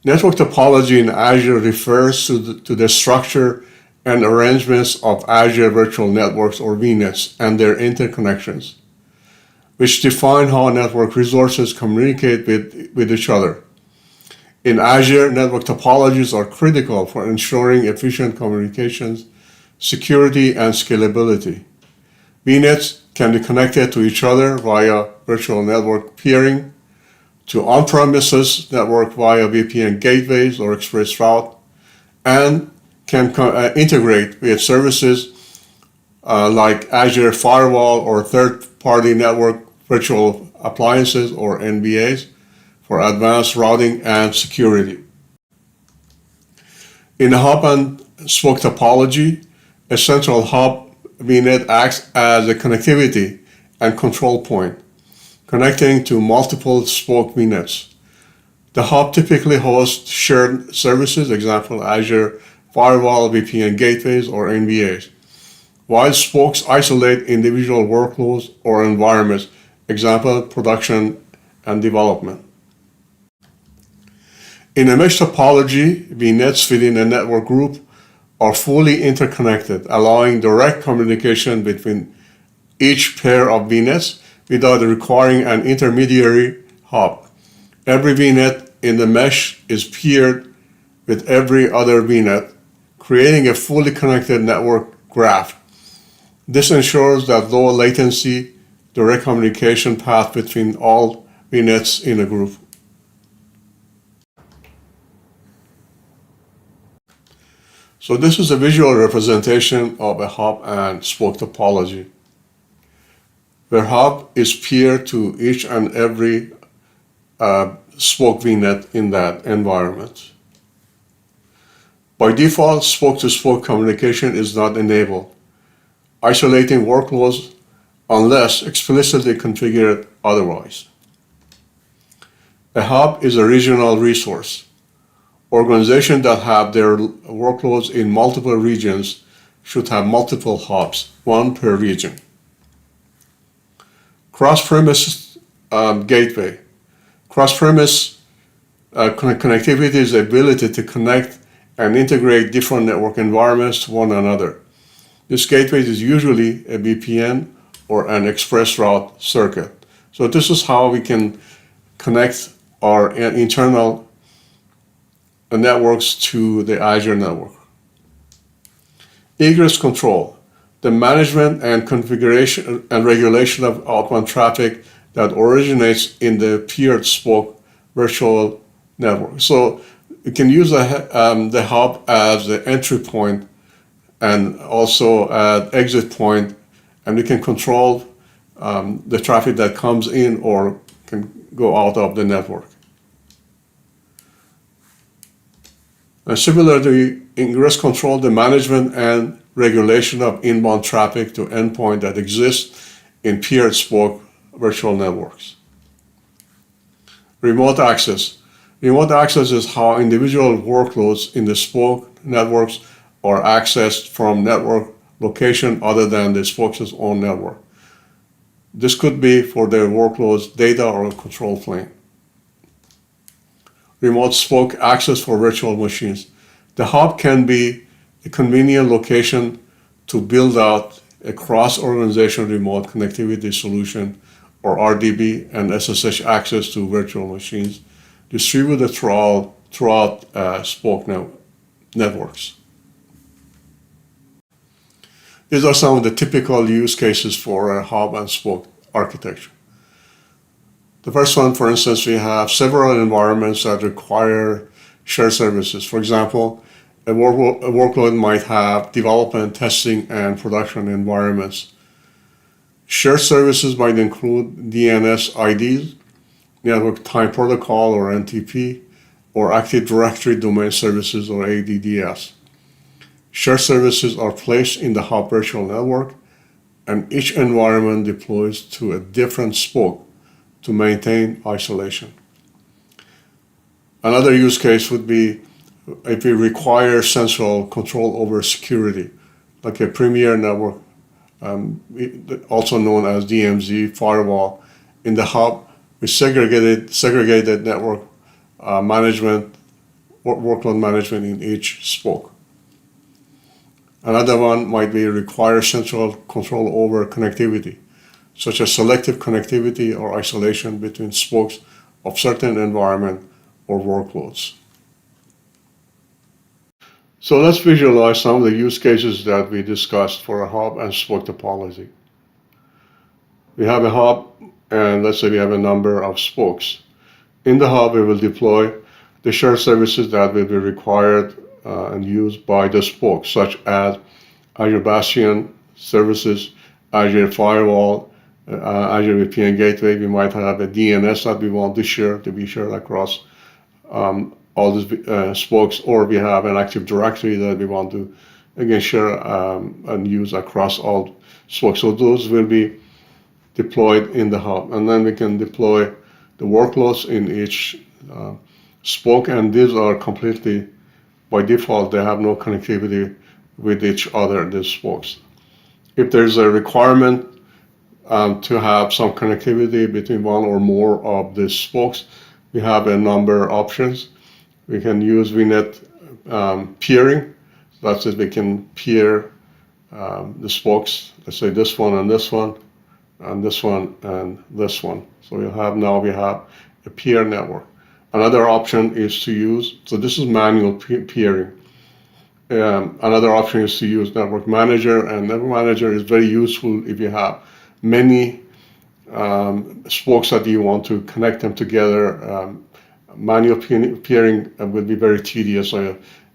Network topology in Azure refers to the structure and arrangements of Azure Virtual Networks or VNets and their interconnections, which define how network resources communicate with each other. In Azure, network topologies are critical for ensuring efficient communications, security, and scalability. VNets can be connected to each other via virtual network peering, to on-premises network via VPN gateways or express route, and can integrate with services like Azure Firewall or third-party network virtual appliances or NVAs for advanced routing and security. In hub and spoke topology, a central hub VNet acts as a connectivity and control point, connecting to multiple spoke VNets. The hub typically hosts shared services, example Azure Firewall, VPN gateways, or NVAs, while spokes isolate individual workloads or environments, example production and development. In a mesh topology, VNets within a network group are fully interconnected, allowing direct communication between each pair of VNets without requiring an intermediary hub. Every VNet in the mesh is paired with every other VNet, creating a fully connected network graph. This ensures that low latency, direct communication path between all VNets in a group. So this is a visual representation of a hub and spoke topology, where hub is paired to each and every spoke VNet in that environment. By default, spoke-to-spoke communication is not enabled, isolating workloads unless explicitly configured otherwise. A hub is a regional resource. Organizations that have their workloads in multiple regions should have multiple hubs, one per region. Cross-premise gateway. Cross-premise connectivity is the ability to connect and integrate different network environments to one another. This gateway is usually a VPN or an express route circuit. So this is how we can connect our internal networks to the Azure network. Egress control, the management and configuration and regulation of outbound traffic that originates in the paired spoke virtual network. So you can use the hub as the entry point and also an exit point, and you can control the traffic that comes in or can go out of the network. And similarly, ingress control, the management and regulation of inbound traffic to endpoint that exists in paired spoke virtual networks. Remote access. Remote access is how individual workloads in the spoke networks are accessed from network location other than the spoke's own network. This could be for their workloads, data, or control plane. Remote spoke access for virtual machines. The hub can be a convenient location to build out a cross-organization remote connectivity solution, or RDB, and SSH access to virtual machines distributed throughout spoke networks. These are some of the typical use cases for a hub and spoke architecture. The first one, for instance, we have several environments that require shared services. For example, a workload might have development, testing, and production environments. Shared services might include DNS IDs, Network Time Protocol or NTP, or Active Directory Domain Services or ADDS. Shared services are placed in the hub virtual network, and each environment deploys to a different spoke to maintain isolation. Another use case would be if we require central control over security, like a premier network, also known as DMZ firewall. In the hub, we segregated network management workload management in each spoke. Another one might be require central control over connectivity, such as selective connectivity or isolation between spokes of certain environment or workloads. So let's visualize some of the use cases that we discussed for a hub and spoke topology. We have a hub, and let's say we have a number of spokes. In the hub, we will deploy the shared services that will be required and used by the spokes, such as Azure Bastion services, Azure Firewall, Azure VPN Gateway. We might have a DNS that we want to be shared across all these spokes, or we have an Active Directory that we want to, again, share and use across all spokes. So those will be deployed in the hub. And then we can deploy the workloads in each spoke, and these are completely, by default, they have no connectivity with each other, these spokes. If there's a requirement to have some connectivity between one or more of the spokes, we have a number of options. We can use VNet peering. That's it, we can peer the spokes, let's say this one and this one, and this one and this one. So we have a peer network. Another option is to use, so this is manual peering. Another option is to use Network Manager, and Network Manager is very useful if you have many spokes that you want to connect them together. Manual peering will be very tedious.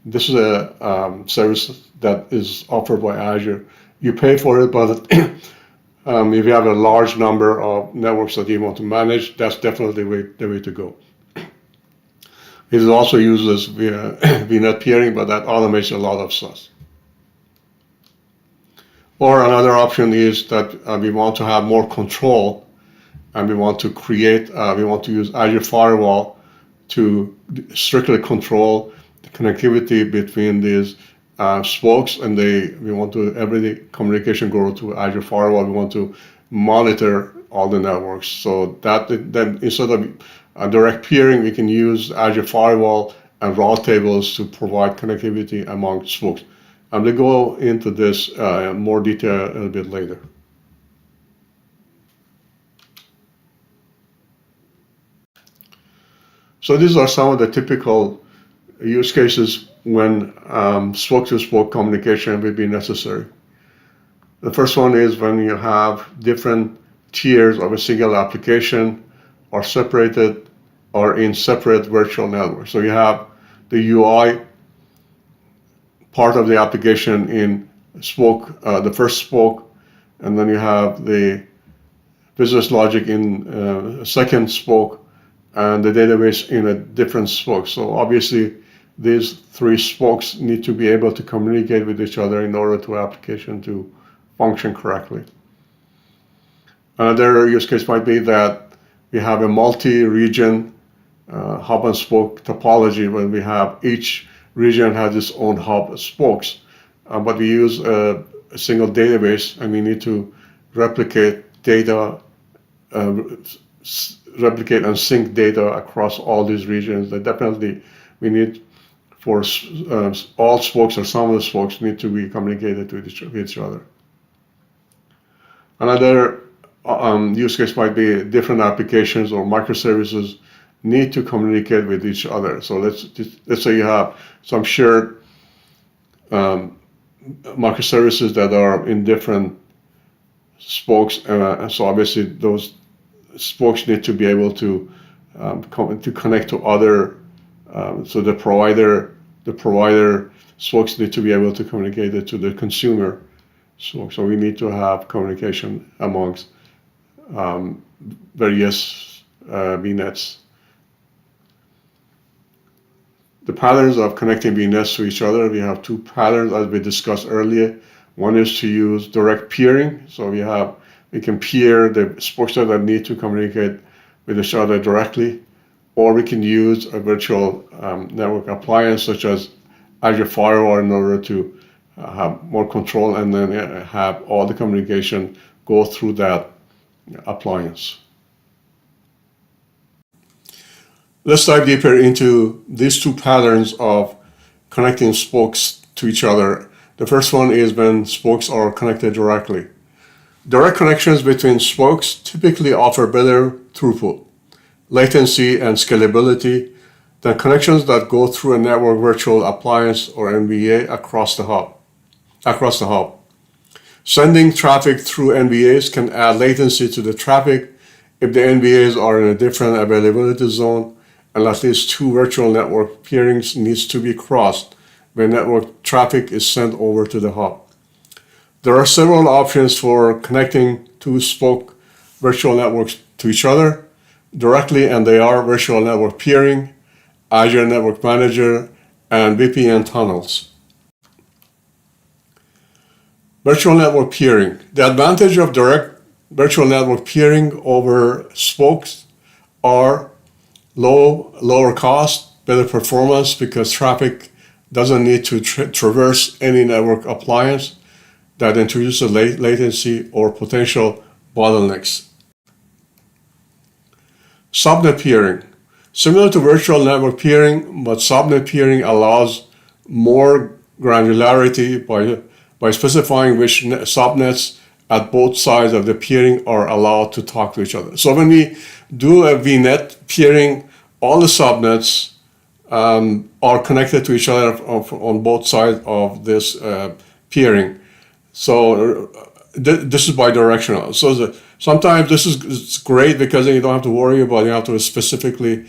This is a service that is offered by Azure. You pay for it, but if you have a large number of networks that you want to manage, that's definitely the way to go. It also uses VNet peering, but that automates a lot of stuff. Or another option is that we want to have more control, and we want to use Azure Firewall to strictly control the connectivity between these spokes, and we want to every communication go to Azure Firewall. We want to monitor all the networks, so that then instead of direct peering, we can use Azure Firewall and route tables to provide connectivity among spokes. I'm going to go into this in more detail a little bit later. So these are some of the typical use cases when spoke-to-spoke communication will be necessary. The first one is when you have different tiers of a single application are separated or in separate virtual networks. So you have the UI part of the application in spoke, the first spoke, and then you have the business logic in a second spoke, and the database in a different spoke. So obviously these three spokes need to be able to communicate with each other in order for application to function correctly. Another use case might be that we have a multi-region hub and spoke topology where we have each region has its own hub spokes, but we use a single database, and we need to replicate data, replicate and sync data across all these regions. That definitely we need for all spokes, or some of the spokes need to be communicated with each other. Another use case might be different applications or microservices need to communicate with each other. So let's say you have some shared microservices that are in different spokes, and so obviously those spokes need to be able to connect to other. So the provider spokes need to be able to communicate it to the consumer. So we need to have communication amongst various VNets. The patterns of connecting VNets to each other, we have two patterns as we discussed earlier. One is to use direct peering. So we can peer the spokes that need to communicate with each other directly, or we can use a virtual network appliance such as Azure Firewall in order to have more control, and then have all the communication go through that appliance. Let's dive deeper into these two patterns of connecting spokes to each other. The first one is when spokes are connected directly. Direct connections between spokes typically offer better throughput, latency, and scalability than connections that go through a network virtual appliance or NVA across the hub. Sending traffic through NVAs can add latency to the traffic if the NVAs are in a different availability zone, and at least two virtual network peerings needs to be crossed when network traffic is sent over to the hub. There are several options for connecting two spoke virtual networks to each other directly, and they are virtual network peering, Azure Network Manager, and VPN tunnels. Virtual network peering. The advantage of direct virtual network peering over spokes are lower cost, better performance because traffic doesn't need to traverse any network appliance that introduces latency or potential bottlenecks. Subnet peering. Similar to virtual network peering, but subnet peering allows more granularity by specifying which subnets at both sides of the peering are allowed to talk to each other. So when we do a VNet peering, all the subnets are connected to each other on both sides of this peering. So this is bidirectional. So sometimes it's great because then you don't have to worry about, you have to specifically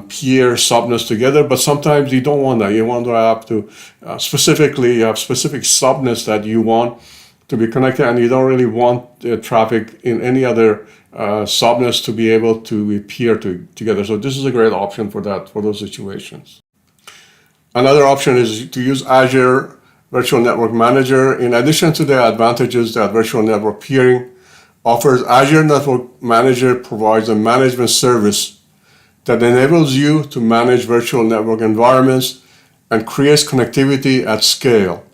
peer subnets together, but sometimes you don't want that. You want to have to specifically have specific subnets that you want to be connected, and you don't really want traffic in any other subnets to be able to be peered together. So this is a great option for that, for those situations. Another option is to use Azure Virtual Network Manager. In addition to the advantages that virtual network peering offers, Azure Network Manager provides a management service that enables you to manage virtual network environments and creates connectivity at scale.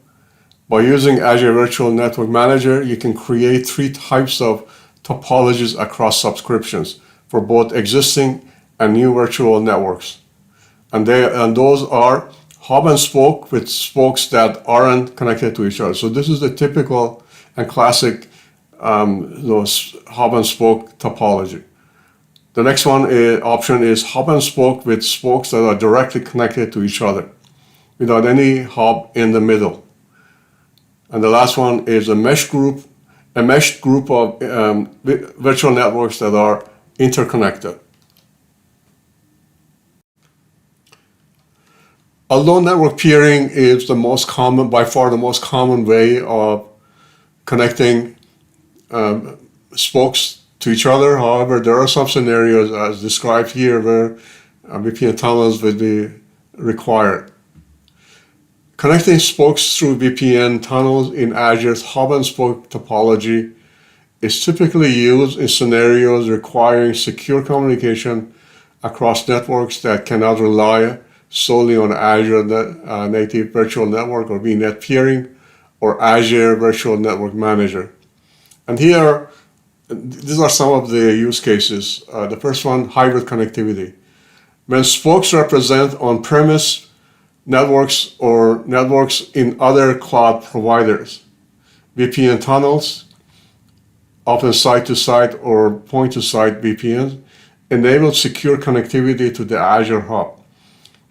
By using Azure Virtual Network Manager, you can create 3 types of topologies across subscriptions for both existing and new virtual networks. And those are hub and spoke with spokes that aren't connected to each other. So this is the typical and classic those hub and spoke topology. The next option is hub and spoke with spokes that are directly connected to each other without any hub in the middle. And the last one is a meshed group of virtual networks that are interconnected. Although network peering is by far the most common way of connecting spokes to each other, however, there are some scenarios as described here where VPN tunnels will be required. Connecting spokes through VPN tunnels in Azure's hub and spoke topology is typically used in scenarios requiring secure communication across networks that cannot rely solely on Azure Native Virtual Network or VNet peering or Azure Virtual Network Manager. And here, these are some of the use cases. The first one, hybrid connectivity. When spokes represent on-premise networks or networks in other cloud providers, VPN tunnels, often site-to-site or point-to-site VPNs, enable secure connectivity to the Azure hub.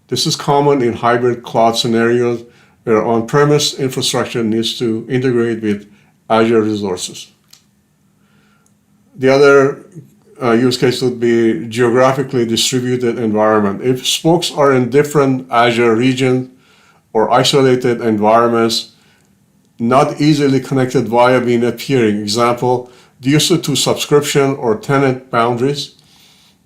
This is common in hybrid cloud scenarios where on-premise infrastructure needs to integrate with Azure resources. The other use case would be geographically distributed environment. If spokes are in different Azure regions or isolated environments, not easily connected via VNet peering, example, due to subscription or tenant boundaries,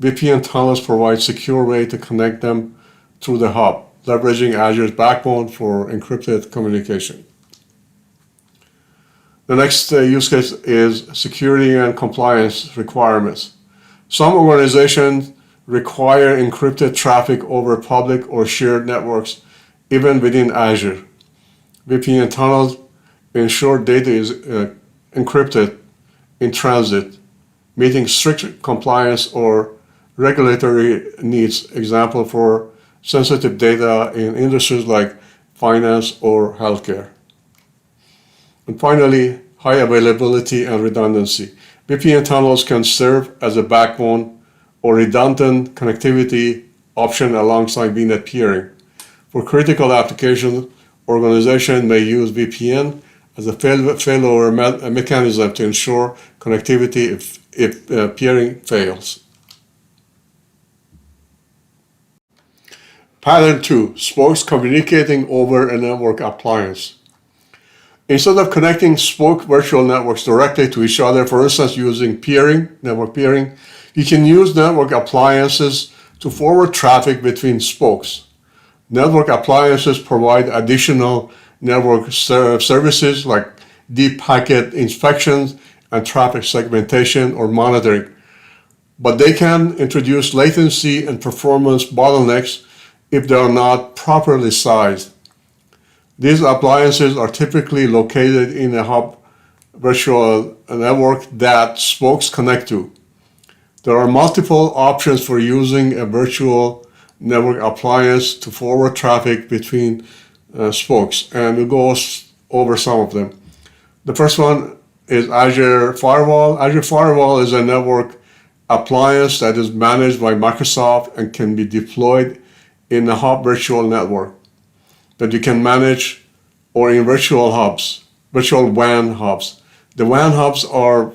VPN tunnels provide secure way to connect them through the hub, leveraging Azure's backbone for encrypted communication. The next use case is security and compliance requirements. Some organizations require encrypted traffic over public or shared networks, even within Azure. VPN tunnels ensure data is encrypted in transit, meeting strict compliance or regulatory needs, example for sensitive data in industries like finance or healthcare. And finally, high availability and redundancy. VPN tunnels can serve as a backbone or redundant connectivity option alongside VNet peering. For critical applications, organizations may use VPN as a failover mechanism to ensure connectivity if peering fails. Pattern 2, spokes communicating over a network appliance. Instead of connecting spoke virtual networks directly to each other, for instance using peering, network peering, you can use network appliances to forward traffic between spokes. Network appliances provide additional network services like deep packet inspections and traffic segmentation or monitoring, but they can introduce latency and performance bottlenecks if they are not properly sized. These appliances are typically located in a hub virtual network that spokes connect to. There are multiple options for using a virtual network appliance to forward traffic between spokes, and we'll go over some of them. The first one is Azure Firewall. Azure Firewall is a network appliance that is managed by Microsoft and can be deployed in a hub virtual network that you can manage, or in virtual hubs, virtual WAN hubs. The WAN hubs are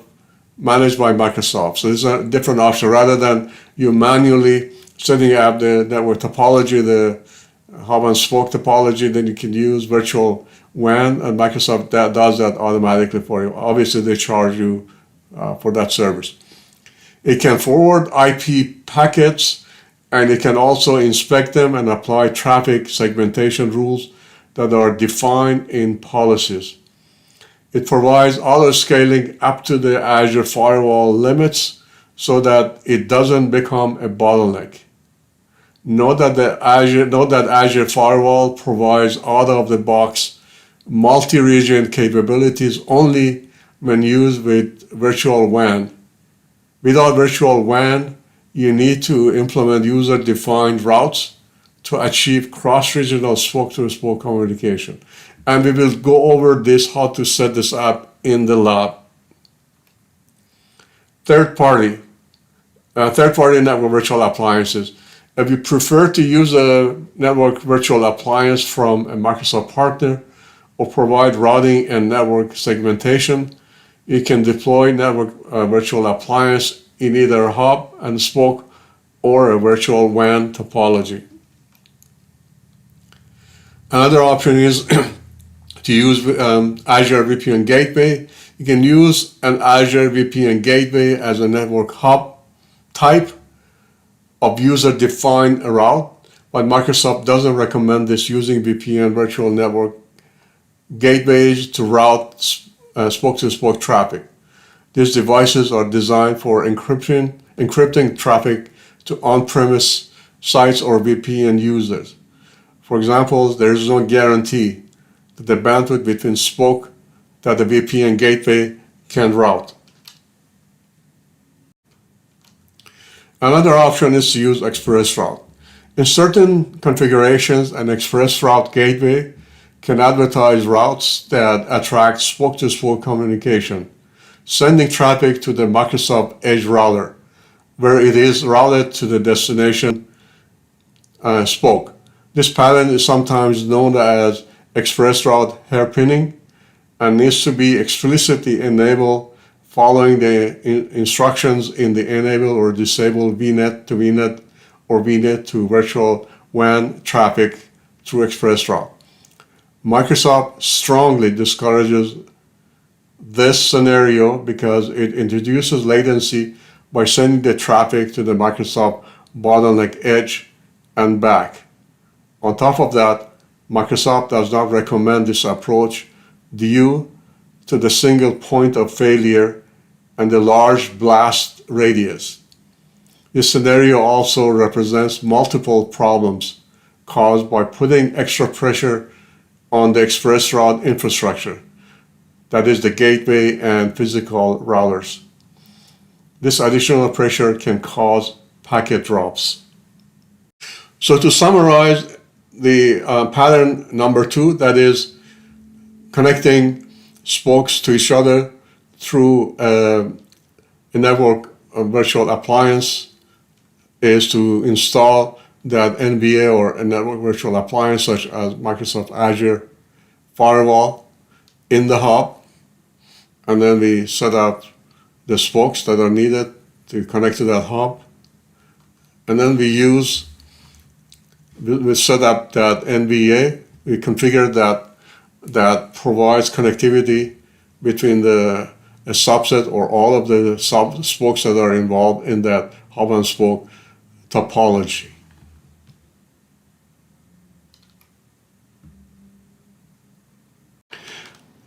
managed by Microsoft, so this is a different option. Rather than you manually setting up the network topology, the hub and spoke topology, then you can use virtual WAN, and Microsoft does that automatically for you. Obviously, they charge you for that service. It can forward IP packets, and it can also inspect them and apply traffic segmentation rules that are defined in policies. It provides auto scaling up to the Azure Firewall limits so that it doesn't become a bottleneck. Note that Azure Firewall provides out-of-the-box multi-region capabilities only when used with virtual WAN. Without virtual WAN, you need to implement user-defined routes to achieve cross-regional spoke-to-spoke communication. And we will go over this, how to set this up in the lab. Third-party network virtual appliances. If you prefer to use a network virtual appliance from a Microsoft partner or provide routing and network segmentation, you can deploy network virtual appliance in either a hub and spoke or a virtual WAN topology. Another option is to use Azure VPN Gateway. You can use an Azure VPN Gateway as a network hub type of user-defined route, but Microsoft doesn't recommend this, using VPN virtual network gateways to route spoke-to-spoke traffic. These devices are designed for encrypting traffic to on-premise sites or VPN users. For example, there is no guarantee that the bandwidth between spoke that the VPN gateway can route. Another option is to use ExpressRoute. In certain configurations, an ExpressRoute gateway can advertise routes that attract spoke-to-spoke communication, sending traffic to the Microsoft Edge router, where it is routed to the destination spoke. This pattern is sometimes known as ExpressRoute hairpinning and needs to be explicitly enabled following the instructions in the enable or disable VNet to VNet or VNet to virtual WAN traffic through ExpressRoute. Microsoft strongly discourages this scenario because it introduces latency by sending the traffic to the Microsoft bottleneck edge and back. On top of that, Microsoft does not recommend this approach due to the single point of failure and the large blast radius. This scenario also represents multiple problems caused by putting extra pressure on the ExpressRoute infrastructure, that is the gateway and physical routers. This additional pressure can cause packet drops. So to summarize the pattern number 2, that is connecting spokes to each other through a network virtual appliance, is to install that NBA or a network virtual appliance such as Microsoft Azure Firewall in the hub, and then we set up the spokes that are needed to connect to that hub, and then we set up that NBA. We configure that provides connectivity between a subset or all of the spokes that are involved in that hub and spoke topology.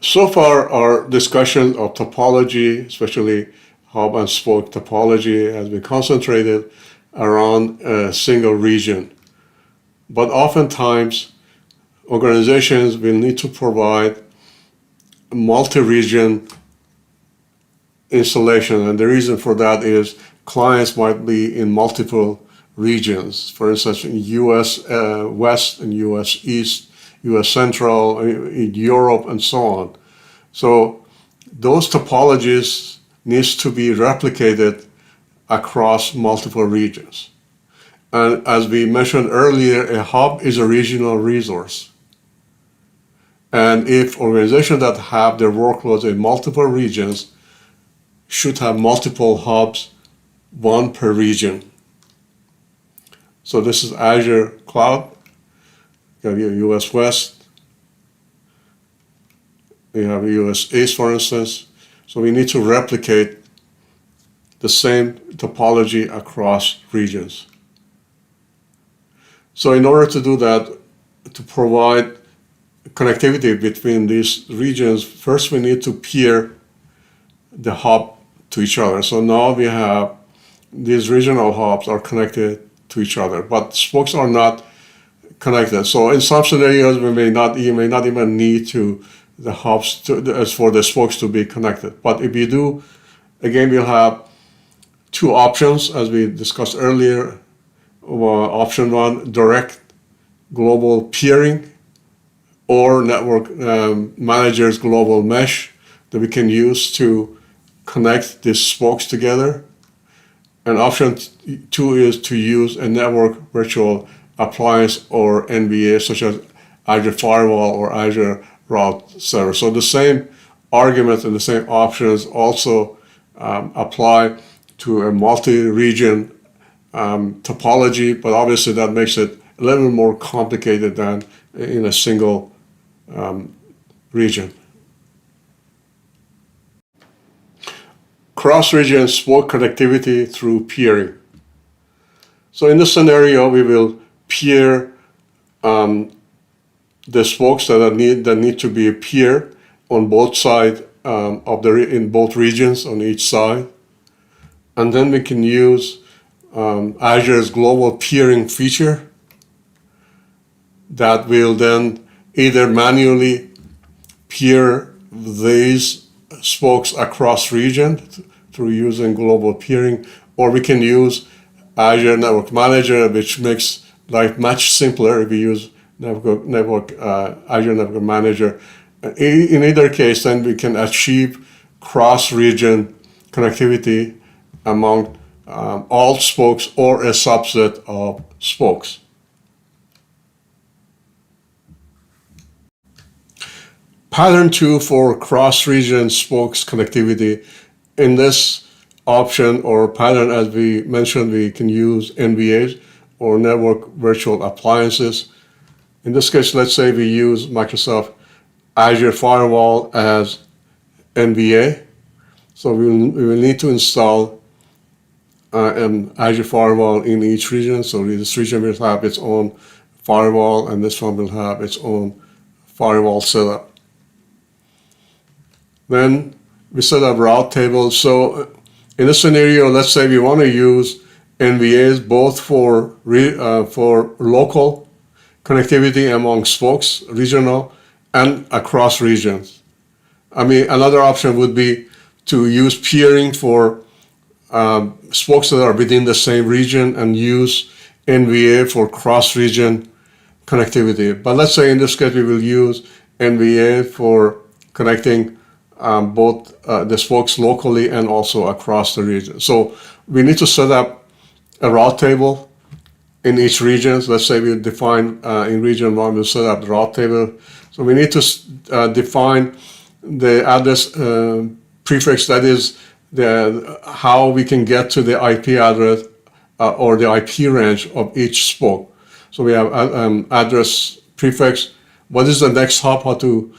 So far, our discussion of topology, especially hub and spoke topology, has been concentrated around a single region. But oftentimes, organizations will need to provide multi-region installation, and the reason for that is clients might be in multiple regions. For instance, in US West and US East, US Central, in Europe, and so on. So those topologies needs to be replicated across multiple regions. And as we mentioned earlier, a hub is a regional resource. And if organizations that have their workloads in multiple regions should have multiple hubs, one per region. So this is Azure Cloud. You have your US West. We have US East, for instance. So we need to replicate the same topology across regions. So in order to do that, to provide connectivity between these regions, first we need to peer the hub to each other. So now we have these regional hubs are connected to each other, but spokes are not connected. So in some scenarios, you may not even need the hubs as for the spokes to be connected. But if you do, again, we'll have two options, as we discussed earlier. Option 1, direct global peering, or network manager's global mesh that we can use to connect these spokes together. And option 2 is to use a network virtual appliance or NBA, such as Azure Firewall or Azure Route Server. So the same arguments and the same options also apply to a multi-region topology, but obviously that makes it a little more complicated than in a single region. Cross-region spoke connectivity through peering. So in this scenario, we will peer the spokes that need to be peered on both sides in both regions on each side, and then we can use Azure's global peering feature that will then either manually peer these spokes across region through using global peering, or we can use Azure Network Manager, which makes life much simpler if we use Azure Network Manager. In either case, then we can achieve cross-region connectivity among all spokes or a subset of spokes. Pattern 2 for cross-region spokes connectivity. In this option or pattern, as we mentioned, we can use NVAs or network virtual appliances. In this case, let's say we use Microsoft Azure Firewall as NVA. So we will need to install an Azure Firewall in each region. So this region will have its own firewall, and this one will have its own firewall setup. Then we set up route tables. So in this scenario, let's say we want to use NVAs both for local connectivity among spokes, regional, and across regions. I mean, another option would be to use peering for spokes that are within the same region and use NVA for cross-region connectivity. But let's say in this case we will use NVA for connecting both the spokes locally and also across the region. So we need to set up a route table in each region. So let's say we define in region 1, we'll set up the route table. So we need to define the address prefix, that is how we can get to the IP address or the IP range of each spoke. So we have address prefix. What is the next hop? How do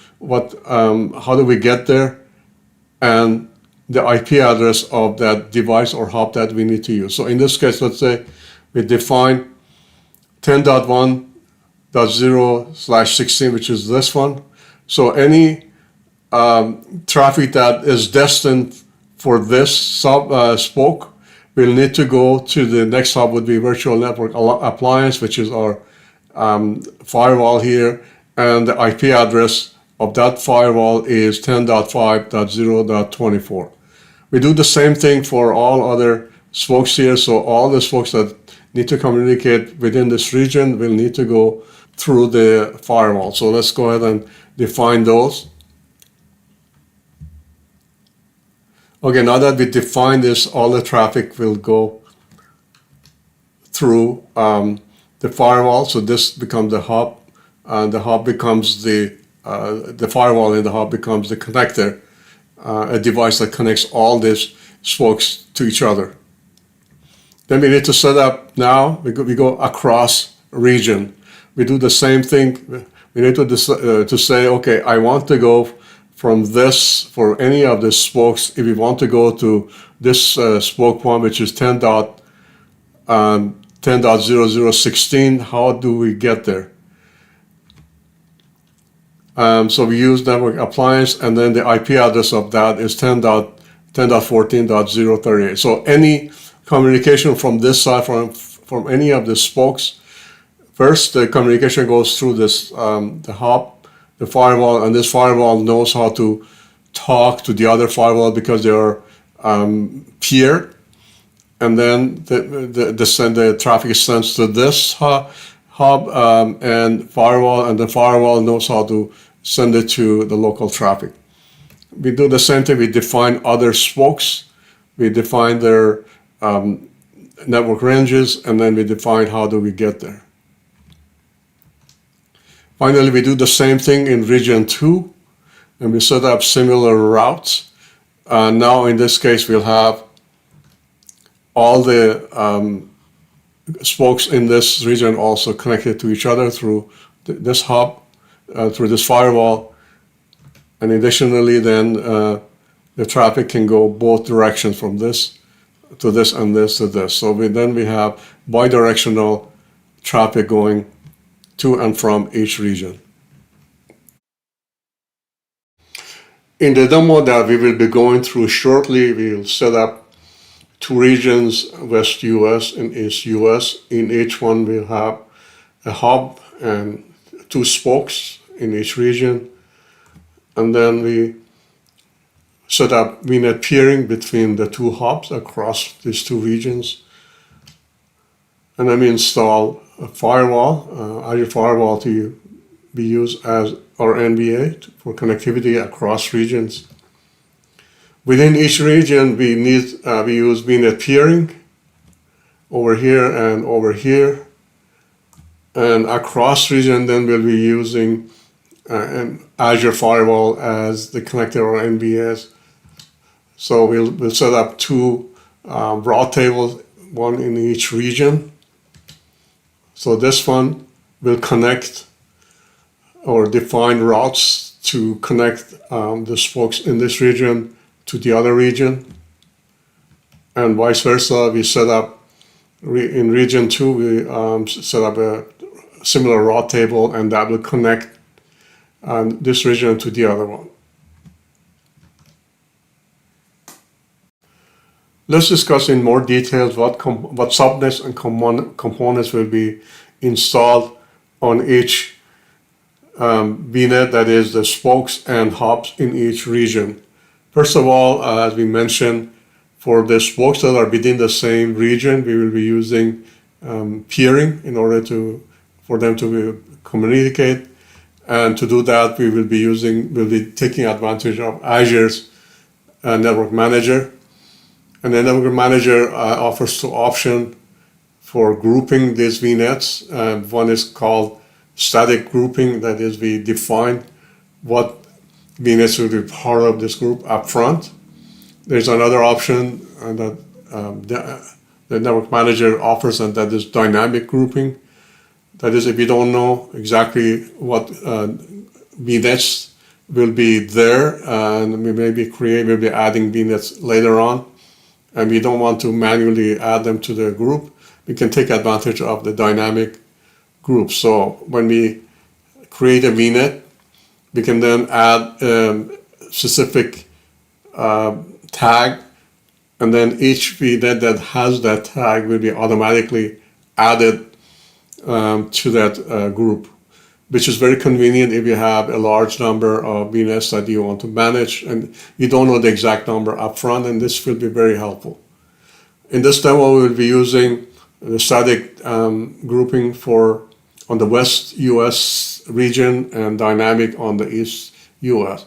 we get there? And the IP address of that device or hop that we need to use. So in this case, let's say we define 10.1.0/16, which is this one. So any traffic that is destined for this spoke will need to go to the next hop, would be virtual network appliance, which is our firewall here, and the IP address of that firewall is 10.5.0.24. We do the same thing for all other spokes here. So all the spokes that need to communicate within this region will need to go through the firewall. So let's go ahead and define those. Okay, now that we define this, all the traffic will go through the firewall. So this becomes the hub. The hub becomes the firewall, and the hub becomes the connector, a device that connects all these spokes to each other. Then we need to set up, now we go across region. We do the same thing. We need to say, okay, I want to go from this, for any of the spokes, if we want to go to this spoke one, which is 10.0016, how do we get there? So we use network appliance, and then the IP address of that is 10.14.038. So any communication from this side, from any of the spokes, first the communication goes through this the hop, the firewall, and this firewall knows how to talk to the other firewall because they are peered, and then the traffic is sent to this hub and firewall, and the firewall knows how to send it to the local traffic. We do the same thing. We define other spokes. We define their network ranges, and then we define how do we get there. Finally, we do the same thing in region 2, and we set up similar routes. Now in this case, we'll have all the spokes in this region also connected to each other through this hub, through this firewall. And additionally, then the traffic can go both directions, from this to this and this to this. So then we have bidirectional traffic going to and from each region. In the demo that we will be going through shortly, we will set up 2 regions, West US and East US. In each one, we'll have a hub and 2 spokes in each region. And then we set up VNet peering between the 2 hubs across these 2 regions. And then we install a firewall, Azure Firewall, to be used as our NVA for connectivity across regions. Within each region, we use VNet peering over here and over here. And across region, then we'll be using an Azure Firewall as the connector or NVS. So we'll set up 2 route tables, one in each region. So this one will connect or define routes to connect the spokes in this region to the other region, and vice versa. We set up in region 2, we set up a similar route table, and that will connect this region to the other one. Let's discuss in more details what subnets and components will be installed on each VNet, that is the spokes and hubs in each region. First of all, as we mentioned, For the spokes that are within the same region, we will be using peering in order for them to communicate. And to do that, we'll be taking advantage of Azure's Network Manager. And the Network Manager offers two options for grouping these VNets. One is called static grouping, that is, we define what VNets will be part of this group up front. There's another option that the Network Manager offers, and that is dynamic grouping. That is, if you don't know exactly what VNets will be there, and we may be adding VNets later on, and we don't want to manually add them to the group, we can take advantage of the dynamic group. So when we create a VNet, we can then add specific tag, and then each VNet that has that tag will be automatically added to that group, which is very convenient if you have a large number of VNets that you want to manage and you don't know the exact number up front, and this will be very helpful. In this demo, we will be using the static grouping on the West US region and dynamic on the East US.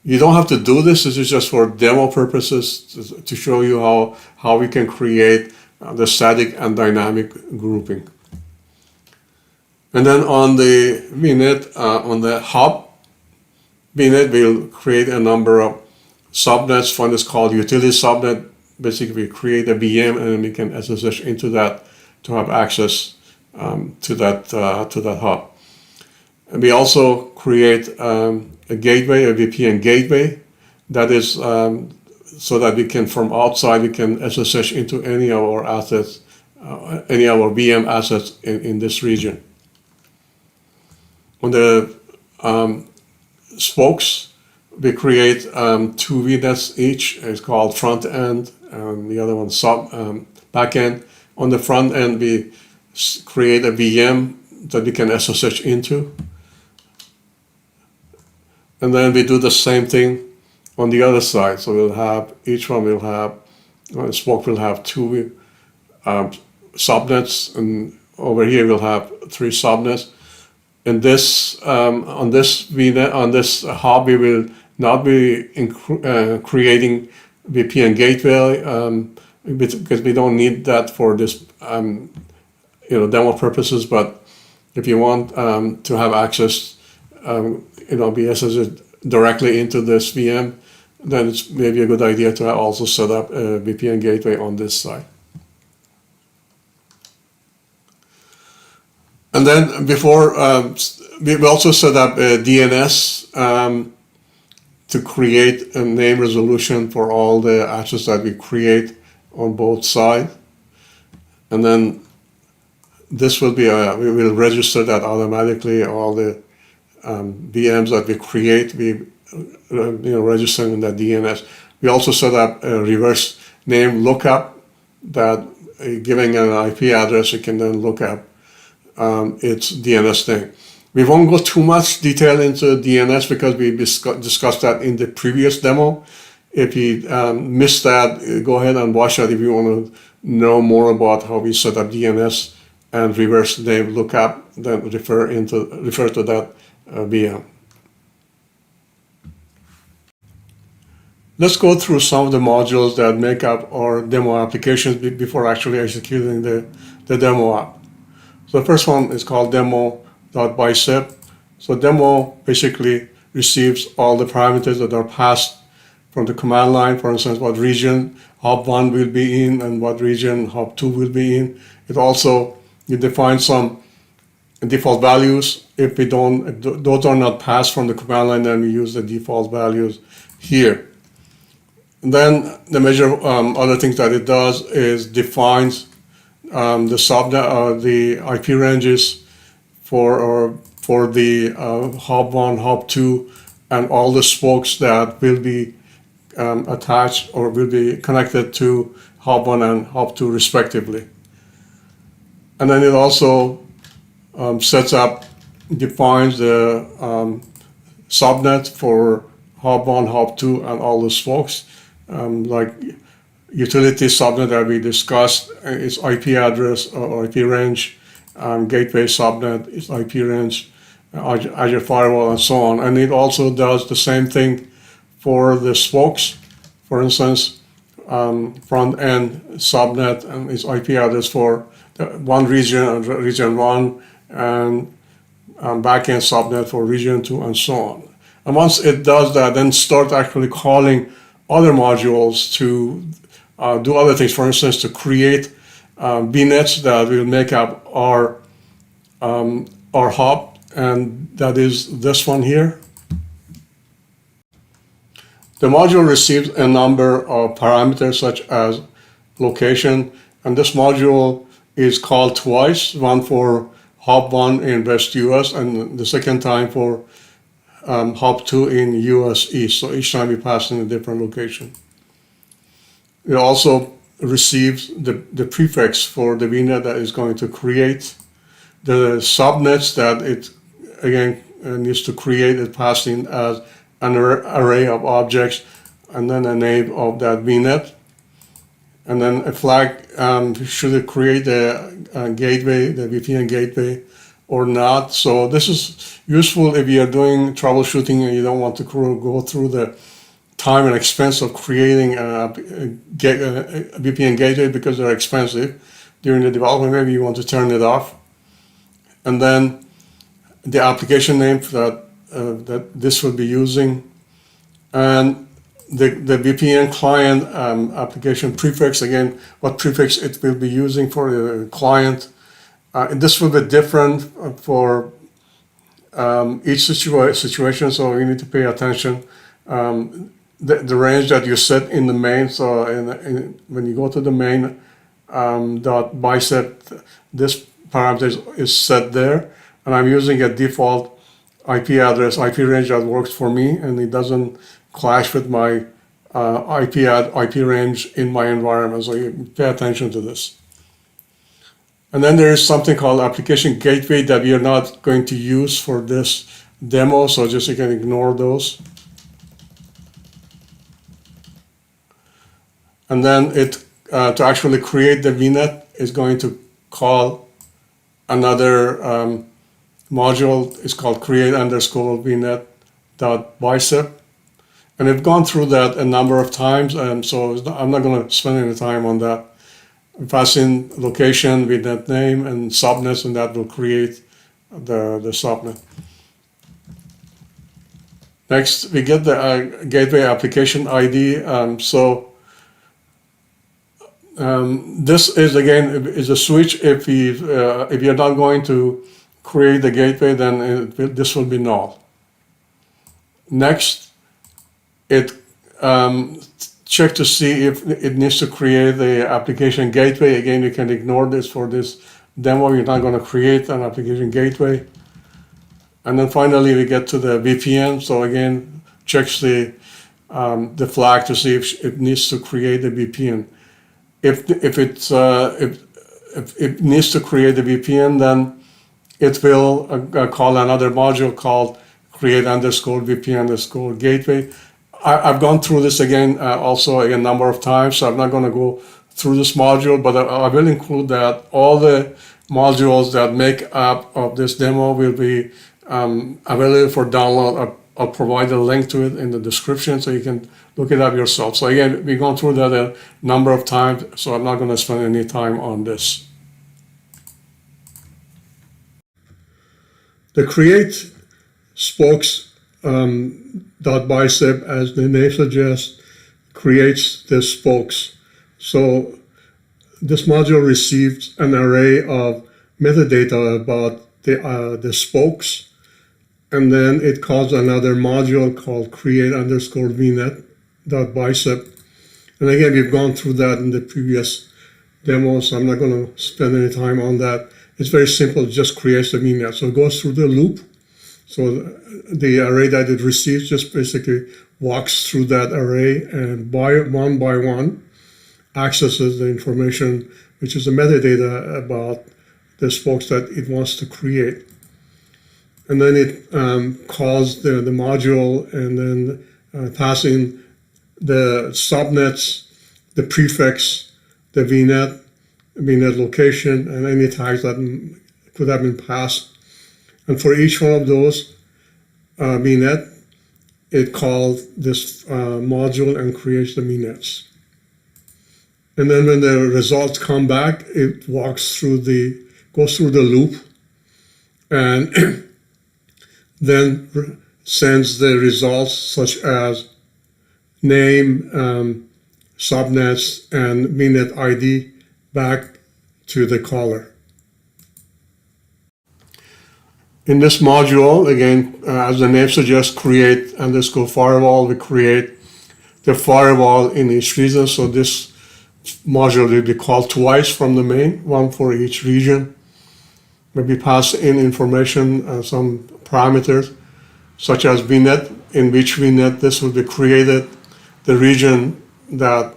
You don't have to do this. This is just for demo purposes to show you how we can create the static and dynamic grouping. And then on the VNet, on the hub VNet, we'll create a number of subnets. One is called utility subnet. Basically, we create a VM and then we can SSH into that to have access to that hub. And we also create a gateway, a VPN gateway, that is so that we can, from outside, we can SSH into any of our assets, any of our VM assets in this region. On the spokes, we create two VNets each. It's called front end, and the other one back end. On the front end, we create a VM that we can SSH into. And then we do the same thing on the other side. So we'll have, each one will have, spoke will have two subnets, and over here we'll have three subnets. And this, on this VNet, on this hub, we will not be creating VPN gateway because we don't need that for this, demo purposes. But if you want to have access, be SSH directly into this VM, then it's maybe a good idea to also set up a VPN gateway on this side. And then before, we also set up a DNS to create a name resolution for all the access that we create on both sides. And then this will be, we will register that automatically, all the VMs that we create, we register in that DNS. We also set up a reverse name lookup that giving an IP address, you can then look up its DNS name. We won't go too much detail into DNS because we discussed that in the previous demo. If you missed that, go ahead and watch that if you want to know more about how we set up DNS and reverse name lookup, then refer to that VM. Let's go through some of the modules that make up our demo applications before actually executing the demo app. So the first one is called demo.bicep. So demo basically receives all the parameters that are passed from the command line. For instance, what region hub 1 will be in and what region hub 2 will be in. It also defines some default values. If those are not passed from the command line, then we use the default values here. And then the major other things that it does is defines the subnet, the IP ranges for the hub 1, hub 2, and all the spokes that will be attached or will be connected to hub 1 and hub 2 respectively. And then it also defines the subnet for hub 1, hub 2, and all the spokes. Like utility subnet that we discussed is IP address or IP range, gateway subnet is IP range, Azure Firewall, and so on. And it also does the same thing for the spokes. For instance, front end subnet and its IP address for one region, region 1, and back end subnet for region 2, and so on. And once it does that, then start actually calling other modules to do other things. For instance, to create VNets that will make up our hub, and that is this one here. The module receives a number of parameters such as location, and this module is called twice, one for hub 1 in West US and the second time for hub 2 in US East. So each time we pass in a different location. It also receives the prefix for the VNet that is going to create the subnets that it, again, needs to create. It passing as an array of objects, and then a name of that VNet, and then a flag should it create the gateway, the VPN gateway, or not. So this is useful if you are doing troubleshooting and you don't want to go through the time and expense of creating a VPN gateway because they're expensive. During the development, maybe you want to turn it off, and then the application name that this will be using, and the VPN client application prefix, again, what prefix it will be using for the client. And this will be different for each situation, so you need to pay attention. The range that you set in the main, so when you go to the main .bicep, this parameter is set there, and I'm using a default IP address, IP range that works for me, and it doesn't clash with my IP range in my environment. So you pay attention to this. And then there is something called application gateway that we are not going to use for this demo, so just you can ignore those. And then it to actually create the VNet is going to call another module. Is called create_vnet.bicep, and I've gone through that a number of times, and so I'm not going to spend any time on that. We pass in location, VNet name, and subnets, and that will create the subnet. Next, we get the gateway application ID. This is again is a switch. If you're not going to create the gateway, then this will be null. Next, it check to see if it needs to create the application gateway. Again, you can ignore this for this demo. You're not going to create an application gateway. And then finally, we get to the VPN. So again, checks the flag to see if it needs to create a VPN. If it needs to create a VPN, then it will call another module called create_VPN_gateway. I've gone through this again also a number of times, so I'm not going to go through this module, but I will include that all the modules that make up of this demo will be available for download. I'll provide a link to it in the description so you can look it up yourself. So again, we've gone through that a number of times, so I'm not going to spend any time on this. The create spokes .bicep, as the name suggests, creates the spokes. So this module receives an array of metadata about the spokes, and then it calls another module called create_vnet.bicep. And again, we've gone through that in the previous demo, so I'm not going to spend any time on that. It's very simple, it just creates the VNet. So it goes through the loop. So the array that it receives just basically walks through that array and one by one accesses the information, which is the metadata about the spokes that it wants to create. And then it calls the module and then passing the subnets the prefix, the VNet, VNet location, and any tags that could have been passed. And for each one of those VNet, it calls this module and creates the VNets. And then when the results come back, it goes through the loop and then sends the results such as name, subnets, and VNet ID back to the caller. In this module, again, as the name suggests, create _ firewall, we create the firewall in each region. So this module will be called twice from the main, one for each region. Maybe pass in information, some parameters, such as VNet, in which VNet this will be created, the region that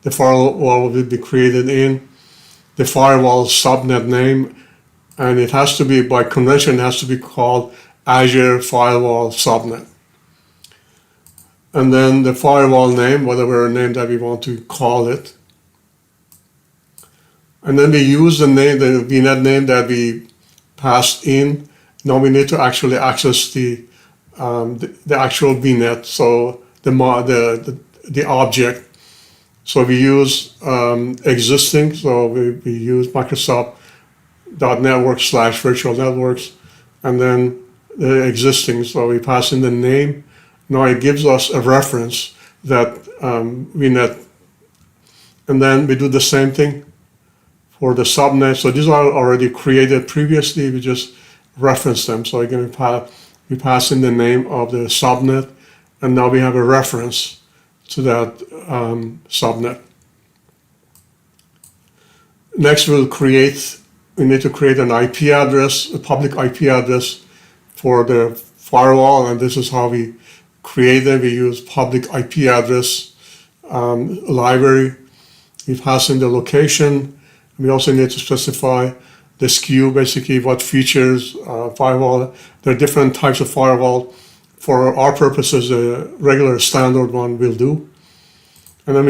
the firewall will be created in, the firewall subnet name, and it has to be, by convention, it has to be called Azure Firewall Subnet. And then the firewall name, whatever name that we want to call it. And then we use the name, the VNet name that we passed in. Now we need to actually access the actual VNet, so the object. So we use existing, so we use Microsoft.network/virtual networks, and then the existing, so we pass in the name. Now it gives us a reference that VNet, and then we do the same thing for the subnet. So these are already created previously, we just reference them. So again, we pass in the name of the subnet, and now we have a reference to that subnet. Next, we need to create an IP address, a public IP address for the firewall, and this is how we create it. We use public IP address library. We pass in the location. We also need to specify the SKU, basically what features firewall. There are different types of firewall. For our purposes, a regular standard one will do. And then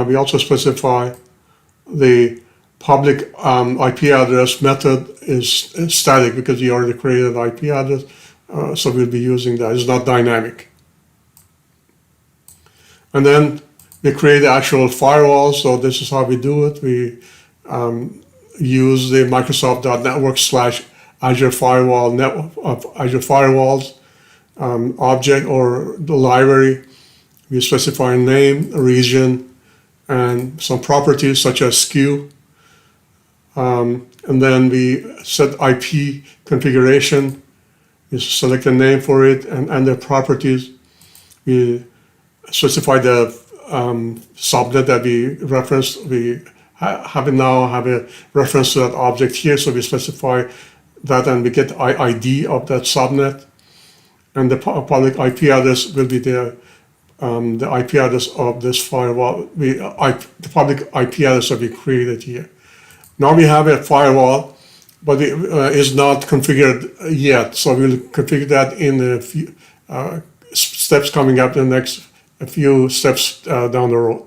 we also specify the public IP address method is static because we already created an IP address, so we'll be using that. It's not dynamic. And then we create the actual firewall. So this is how we do it. We use the Microsoft.network/Azure Firewall Azure Firewalls object or the library. We specify a name, a region, and some properties such as SKU. And then we set IP configuration. We select a name for it and the properties. We specify the subnet that we referenced. We have a reference to that object here, so we specify that and we get the ID of that subnet. And the public IP address will be the IP address of this firewall, the public IP address that we created here. Now we have a firewall, but it is not configured yet. So we'll configure that in a few steps coming up, the next few steps down the road.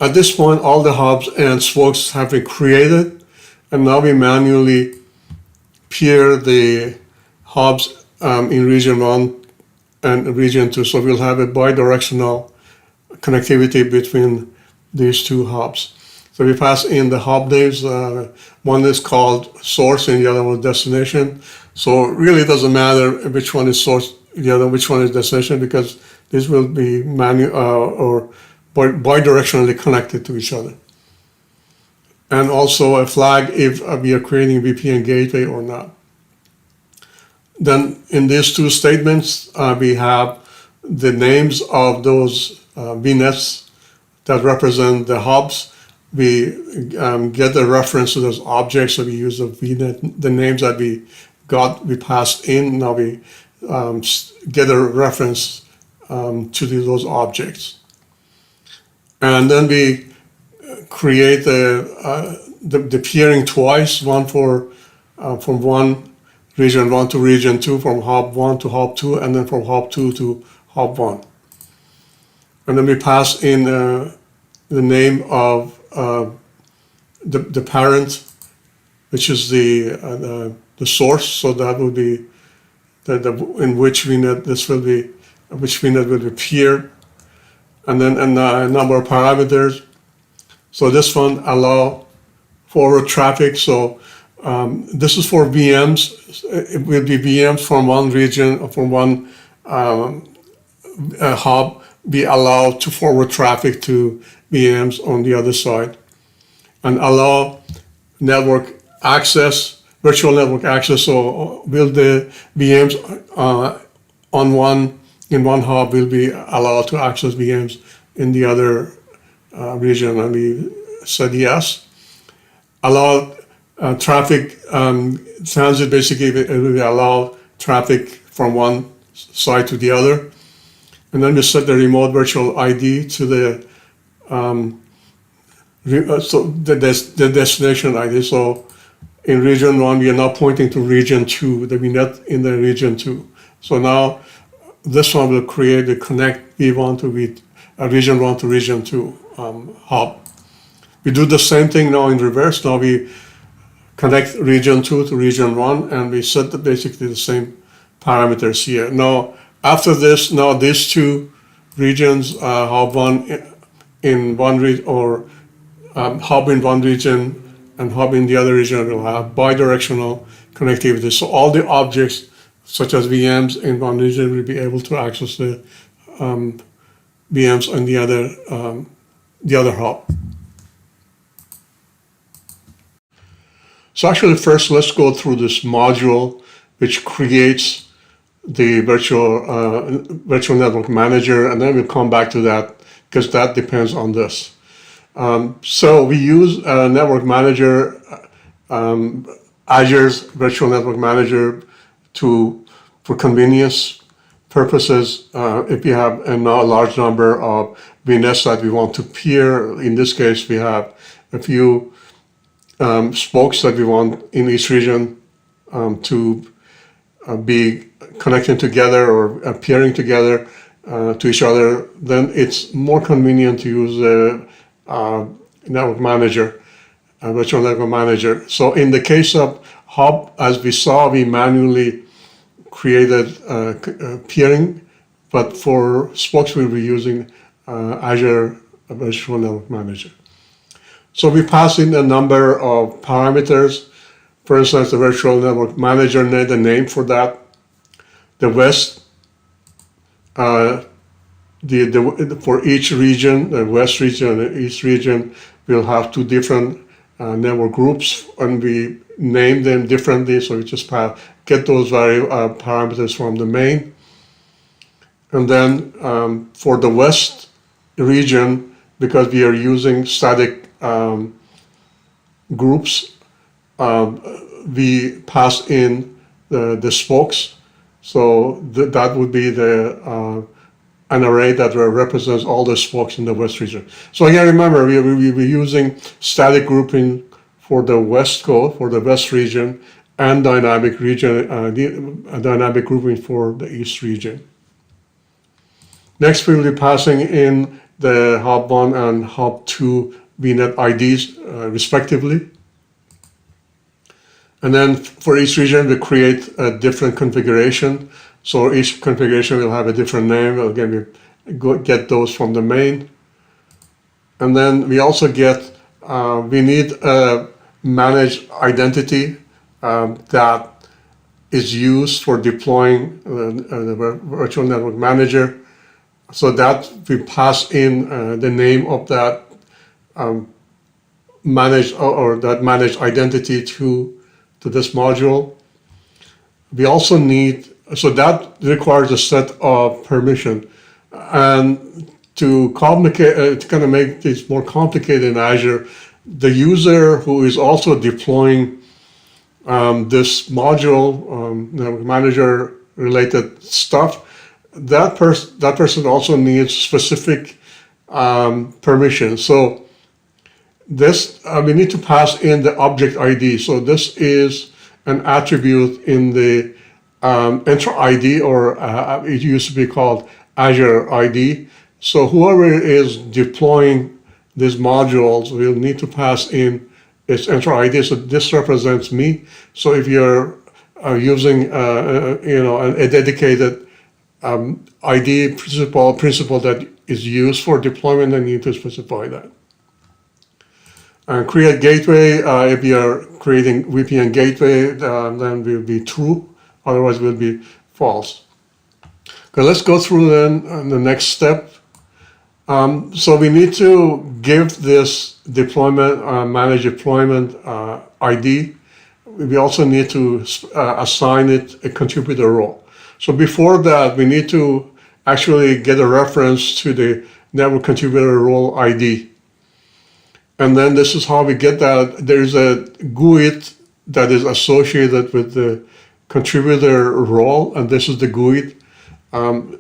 At this point, all the hubs and spokes have been created, and now we manually peer the hubs in region 1 and region 2. So we'll have a bidirectional connectivity between these two hubs. So we pass in the hub names. One is called source and the other one is destination. So it really doesn't matter which one is source, the other which one is destination, because this will be or bidirectionally connected to each other. And also a flag if we are creating a VPN gateway or not. Then in these two statements, we have the names of those VNets that represent the hubs. We get the reference to those objects, so we use the VNet, the names that we passed in. Now we get a reference to those objects. And then we create the peering twice, one from one region 1 to region 2, from hub 1 to hub 2, and then from hub 2 to hub 1. And then we pass in the name of the parent, which is the source. So that would be in which VNet this will be, which VNet will be peered, and then a number of parameters. So this one allow forward traffic. So this is for VMs. It will be VMs from one region or from one hub be allowed to forward traffic to VMs on the other side, and allow network access, virtual network access. So will the VMs in one hub will be allowed to access VMs in the other region, and we said yes. Allow traffic transit, basically it will allow traffic from one side to the other. And then we set the remote virtual ID to the destination ID. So in region 1, we are now pointing to region 2, the VNet in the region 2. So now this one will create the connect V1 to region 1 to region 2 hub. We do the same thing now in reverse. Now we connect region 2 to region 1, and we set basically the same parameters here. Now, after this, now these two regions, hub one in one region, or hub in one region and hub in the other region, will have bidirectional connectivity. So all the objects, such as VMs in one region, will be able to access the VMs in the other hub. So actually, first, let's go through this module, which creates the virtual network manager, and then we'll come back to that because that depends on this. So we use network manager, Azure's virtual network manager, for convenience purposes. If you have a large number of VNets that we want to peer, in this case we have a few spokes that we want in each region to be connecting together or peering together to each other, then it's more convenient to use the network manager, virtual network manager. So in the case of hub, as we saw, we manually created peering, but for spokes we'll be using Azure Virtual Network Manager. So we pass in a number of parameters. For instance, the virtual network manager need a name for that. The West, for each region, the West region and the East region will have two different network groups, and we name them differently. So we just get those parameters from the main. And then for the West region, because we are using static groups, we pass in the spokes. So that would be an array that represents all the spokes in the West region. So again, remember, we're using static grouping for the West code, for the West region, and dynamic dynamic grouping for the East region. Next, we'll be passing in the hub 1 and hub 2 VNet IDs respectively. And then for each region, we create a different configuration. So each configuration will have a different name. Again, we get those from the main. And then we also get, we need a managed identity that is used for deploying the virtual network manager. So that we pass in the name of that managed identity to this module. We also need, so that requires a set of permission. And to complicate, to kind of make this more complicated in Azure, the user who is also deploying this module, network manager related stuff, that person also needs specific permission. So this, we need to pass in the object ID. So this is an attribute in the Entra ID, or it used to be called Azure ID. So whoever is deploying these modules will need to pass in its Entra ID. So this represents me. So if you're using a dedicated ID principal that is used for deployment, then you need to specify that. And create gateway, if you are creating VPN gateway, then will be true, otherwise will be false. Okay, let's go through then the next step. So we need to give this deployment, manage deployment ID. We also need to assign it a contributor role. So before that, we need to actually get a reference to the network contributor role ID. And then this is how we get that. There's a GUID that is associated with the contributor role, and this is the GUID.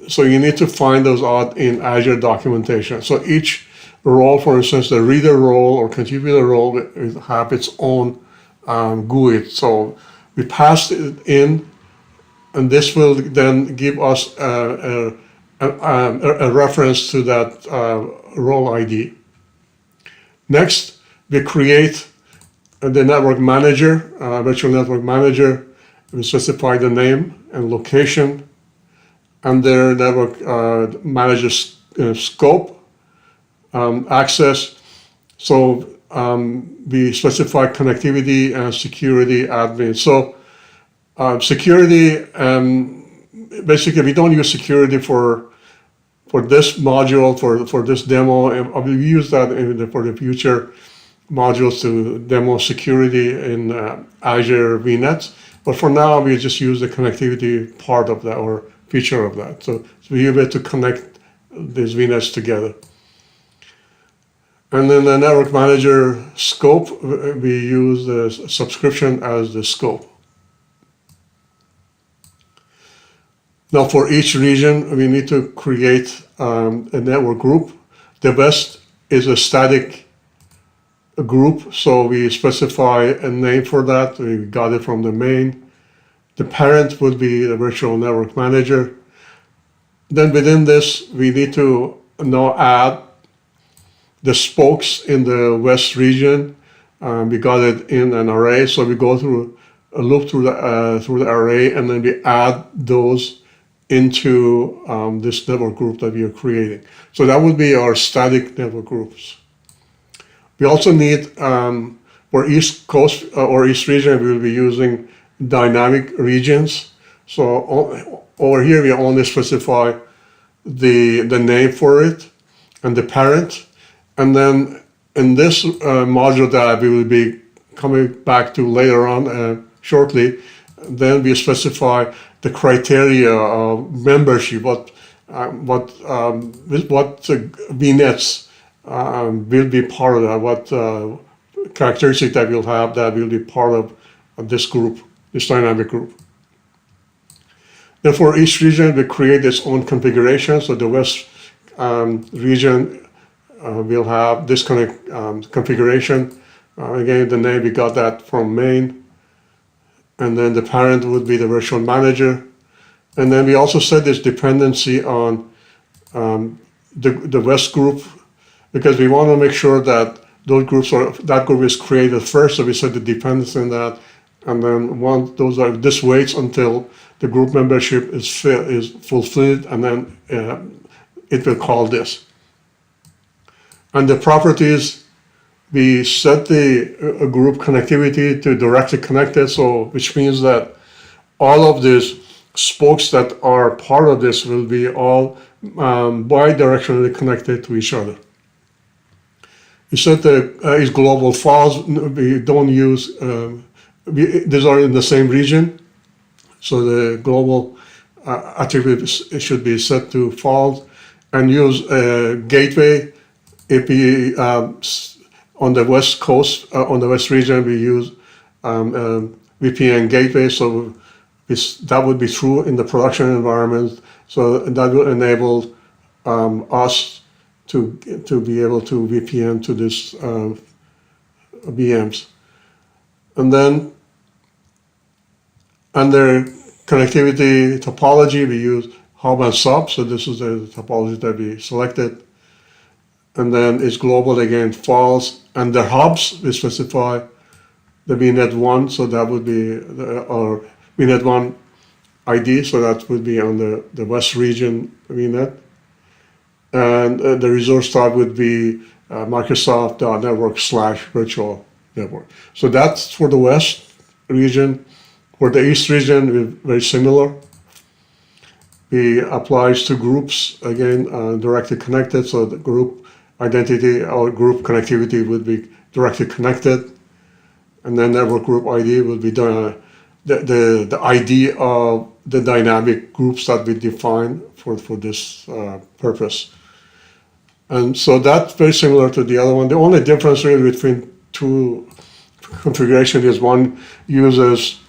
So you need to find those out in Azure documentation. So each role, for instance, the reader role or contributor role will have its own GUID. So we pass it in, and this will then give us a reference to that role ID. Next, we create the network manager, virtual network manager. We specify the name and location, and their network manager scope, access. So we specify connectivity and security admin. So security, basically we don't use security for this module, for this demo, and we use that for the future modules to demo security in Azure VNet. But for now, we just use the connectivity part of that or feature of that. So we're able to connect these VNets together. And then the network manager scope, we use the subscription as the scope. Now for each region, we need to create a network group. The best is a static group, so we specify a name for that. We got it from the main. The parent would be the virtual network manager. Then within this, we need to now add the spokes in the West region. We got it in an array, so we go through a loop through the array, and then we add those into this network group that we are creating. So that would be our static network groups. We also need, for East Coast or East region, we will be using dynamic regions. So over here, we only specify the name for it and the parent. And then in this module that we will be coming back to later on shortly, then we specify the criteria of membership, what VNets will be part of that, what characteristic that we'll have that will be part of this group, this dynamic group. Then for each region, we create its own configuration. So the West region will have this kind of configuration. Again, the name, we got that from main. And then the parent would be the virtual manager. And then we also set this dependency on the West group, because we want to make sure that those groups that group is created first. So we set the dependency on that. And then once this waits until the group membership is fulfilled, and then it will call this. And the properties, we set the group connectivity to directly connected, so which means that all of these spokes that are part of this will be all bidirectionally connected to each other. We set the is global false. We don't use these are in the same region, so the global attribute should be set to false, and use gateway. If we on the West Coast, on the West region, we use VPN gateway, so that would be true in the production environment. So that will enable us to be able to VPN to this VMs. And then under connectivity topology, we use hub and sub. So this is the topology that we selected. And then it's global again, false. And the hubs, we specify the VNet1, so that would be our VNet1 ID, so that would be on the West region VNet. And the resource type would be Microsoft.network/virtual network. So that's for the West region. For the East region, we're very similar. It applies to groups, again, directly connected, so the group identity or group connectivity would be directly connected. And then network group ID will be the ID of the dynamic groups that we define for this purpose. And so that's very similar to the other one. The only difference really between two configurations is one uses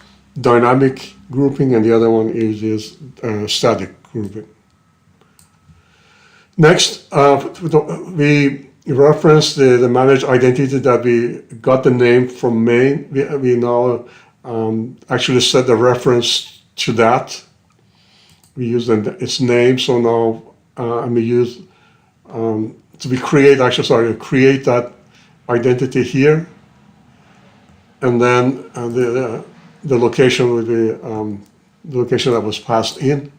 dynamic grouping and the other one uses static grouping. Next, we reference the managed identity that we got the name from main. We now actually set the reference to that. We use its name, so now and we use create that identity here, and then the location would be the location that was passed in.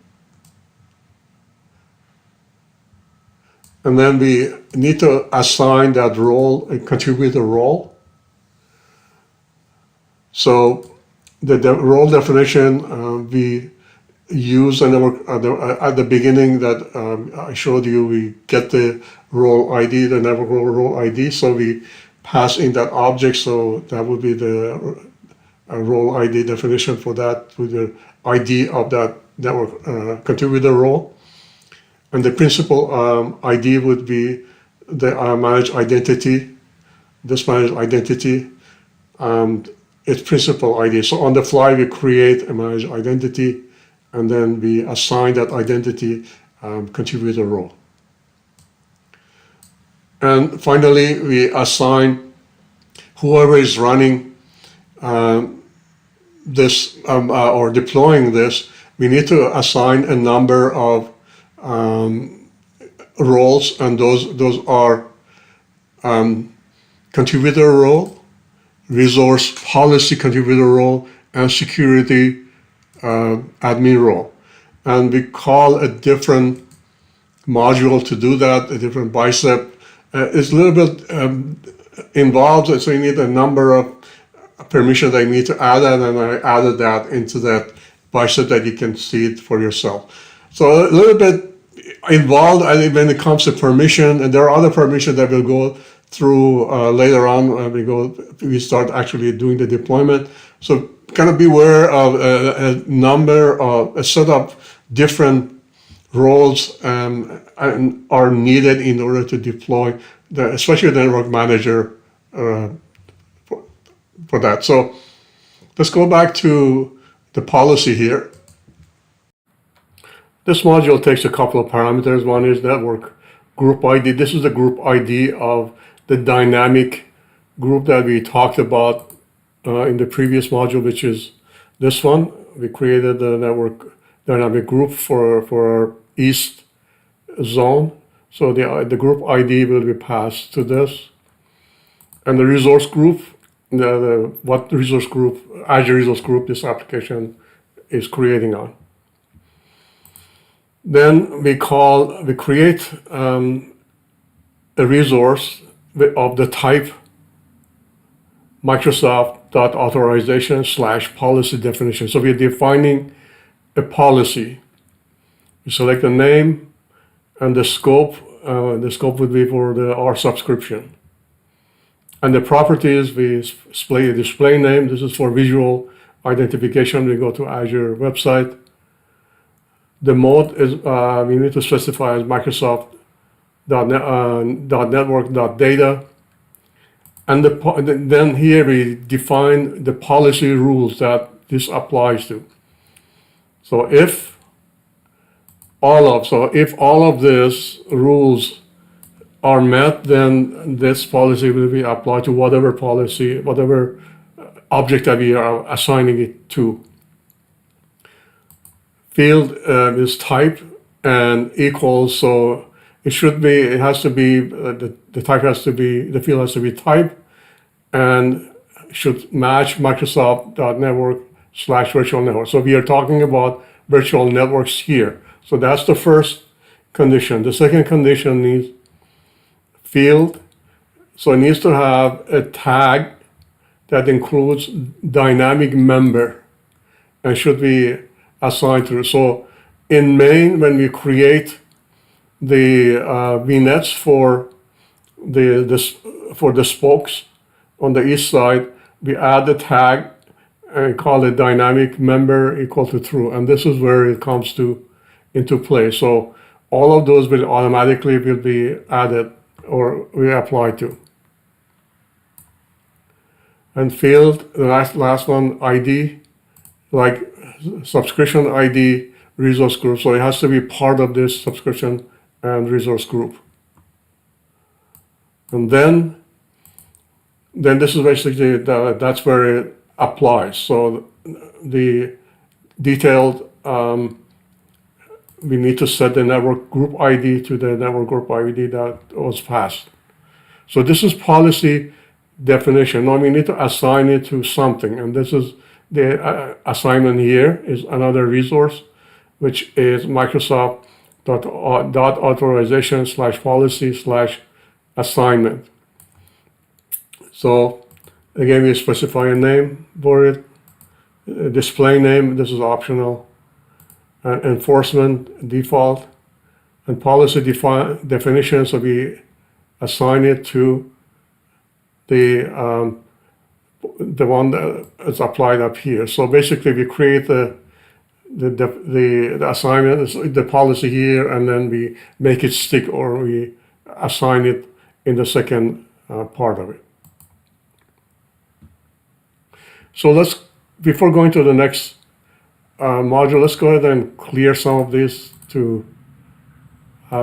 And then we need to assign that role, a contributor role. So the role definition we use at the beginning that I showed you, we get the role ID, the network role ID. So we pass in that object. So that would be the role ID definition for that with the ID of that network contributor role. And the principal ID would be the managed identity, this managed identity, its principal ID. So on the fly, we create a managed identity, and then we assign that identity contributor role. And finally, we assign whoever is running this or deploying this, we need to assign a number of roles, and those are contributor role, resource policy contributor role, and security admin role. And we call a different module to do that, a different bicep. It's a little bit involved, so you need a number of permissions that you need to add, and I added that into that bicep that you can see it for yourself. So a little bit involved when it comes to permission, and there are other permissions that we'll go through later on when we start actually doing the deployment. So kind of beware of a set of different roles are needed in order to deploy, especially the network manager for that. So let's go back to the policy here. This module takes a couple of parameters. One is network group ID. This is the group ID of the dynamic group that we talked about in the previous module, which is this one. We created the network dynamic group for our East zone. So the group ID will be passed to this. And the resource group, what resource group, Azure resource group this application is creating on. Then we create a resource of the type Microsoft.authorization/policy definition. So we're defining a policy. We select the name and the scope. The scope would be for our subscription. And the properties, we display a display name. This is for visual identification. We go to Azure website. The mode is, we need to specify as Microsoft.network.data. And then here we define the policy rules that this applies to. So if all of these rules are met, then this policy will be applied to whatever policy, whatever object that we are assigning it to. Field is type, and equals. So it has to be, the type has to be, the field has to be type, and should match Microsoft.network/virtual network. So we are talking about virtual networks here. So that's the first condition. The second condition needs field. So it needs to have a tag that includes dynamic member and should be assigned to. So in main, when we create the VNets for the spokes on the east side, we add the tag and call it dynamic member equal to true. And this is where it comes into play. So all of those will automatically be added or we apply to. And field, the last one, ID, like subscription ID, resource group. So it has to be part of this subscription and resource group. And then this is basically, that's where it applies. So the detailed, we need to set the network group ID to the network group ID that was passed. So this is policy definition. Now we need to assign it to something, and this is the assignment here is another resource, which is Microsoft.authorization/policy/assignment. So again, we specify a name for it, display name, this is optional, enforcement default, and policy definition, so we assign it to the one that is applied up here. So basically we create the assignment, the policy here, and then we make it stick, or we assign it in the second part of it. So before going to the next module, let's go ahead and clear some of these to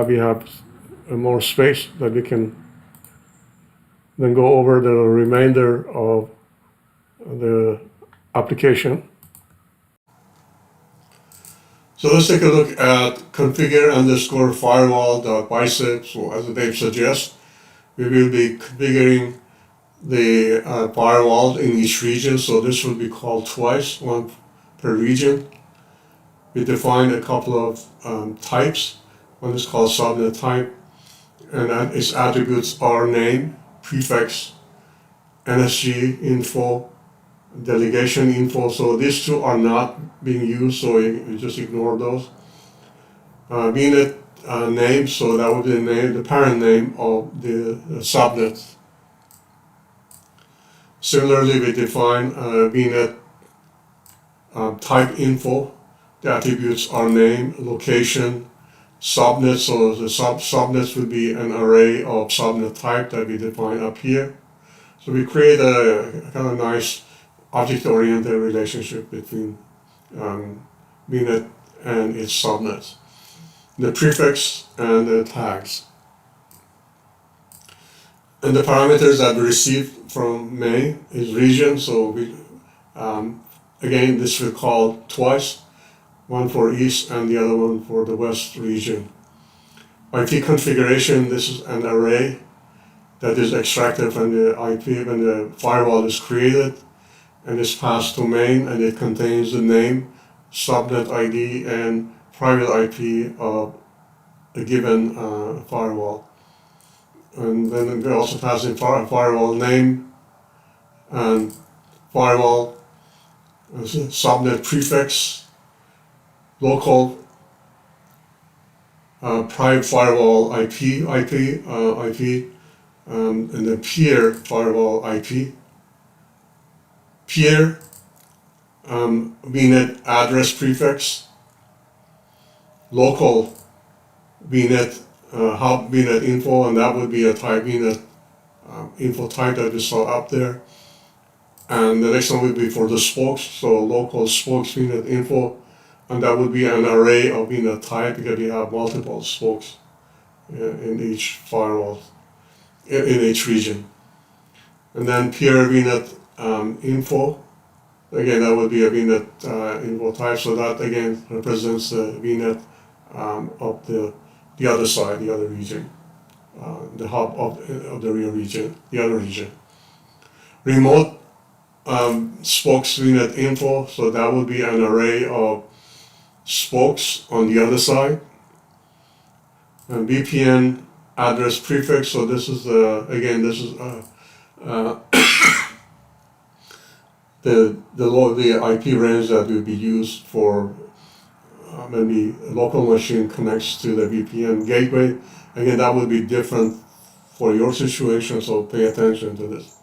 we have more space that we can then go over the remainder of the application. So let's take a look at configure_firewall.bicep. So as the name suggests, we will be configuring the firewall in each region. So this will be called twice, one per region. We define a couple of types. One is called subnet type, and its attributes are name, prefix, NSG info, delegation info. So these two are not being used, so you just ignore those. VNet name, so that would be the parent name of the subnet. Similarly, we define VNet type info. The attributes are name, location, subnet. So the subnets would be an array of subnet type that we define up here. So we create a kind of nice object-oriented relationship between VNet and its subnets. The prefix and the tags. And the parameters that we receive from main is region. So we, again, this we call twice, one for east and the other one for the west region. IP configuration, this is an array that is extracted from the IP when the firewall is created and is passed to main, and it contains the name, subnet ID, and private IP of a given firewall. And then we also pass in firewall name and firewall subnet prefix, local private firewall IP, and the peer firewall IP, peer VNet address prefix, local VNet hub VNet info, and that would be a type VNet info type that we saw up there. And the next one would be for the spokes, so local spokes VNet info, and that would be an array of VNet type because we have multiple spokes in each firewall, in each region. And then peer VNet info, again that would be a VNet info type, so that again represents the VNet of the other side, the other region, the hub of the real region, the other region. Remote spokes VNet info, so that would be an array of spokes on the other side. And VPN address prefix, so this is again, this is the IP range that will be used for maybe a local machine connects to the VPN gateway. Again, that would be different for your situation, so pay attention to this.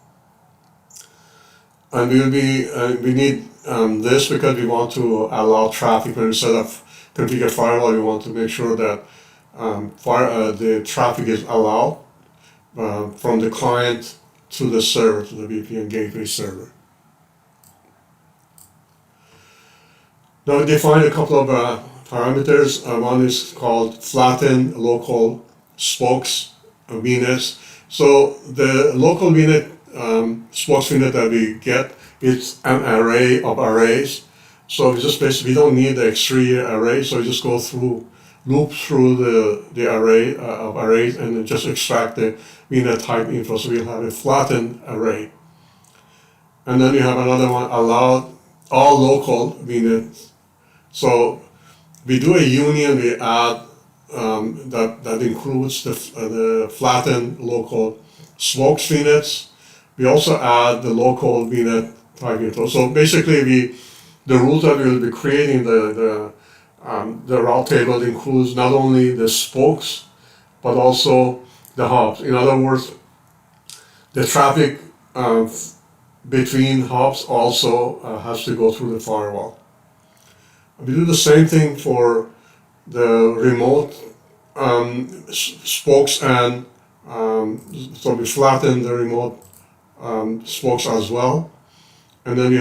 And we need this because we want to allow traffic. When we set up configure firewall, we want to make sure that the traffic is allowed from the client to the server, to the VPN gateway server. Now we define a couple of parameters. One is called flattened local spokes VNets. So the local VNet spokes VNet that we get is an array of arrays. So we just basically, we don't need the exterior array, so we just go through, loop through the array of arrays and then just extract the VNet type info. So we'll have a flattened array. And then you have another one, allowed all local VNets. So we do a union, we add that includes the flattened local spokes VNets. We also add the local VNet type info. So basically, the rules that we will be creating, the route table includes not only the spokes, but also the hubs. In other words, the traffic between hubs also has to go through the firewall. We do the same thing for the remote spokes, and so we flatten the remote spokes as well. And then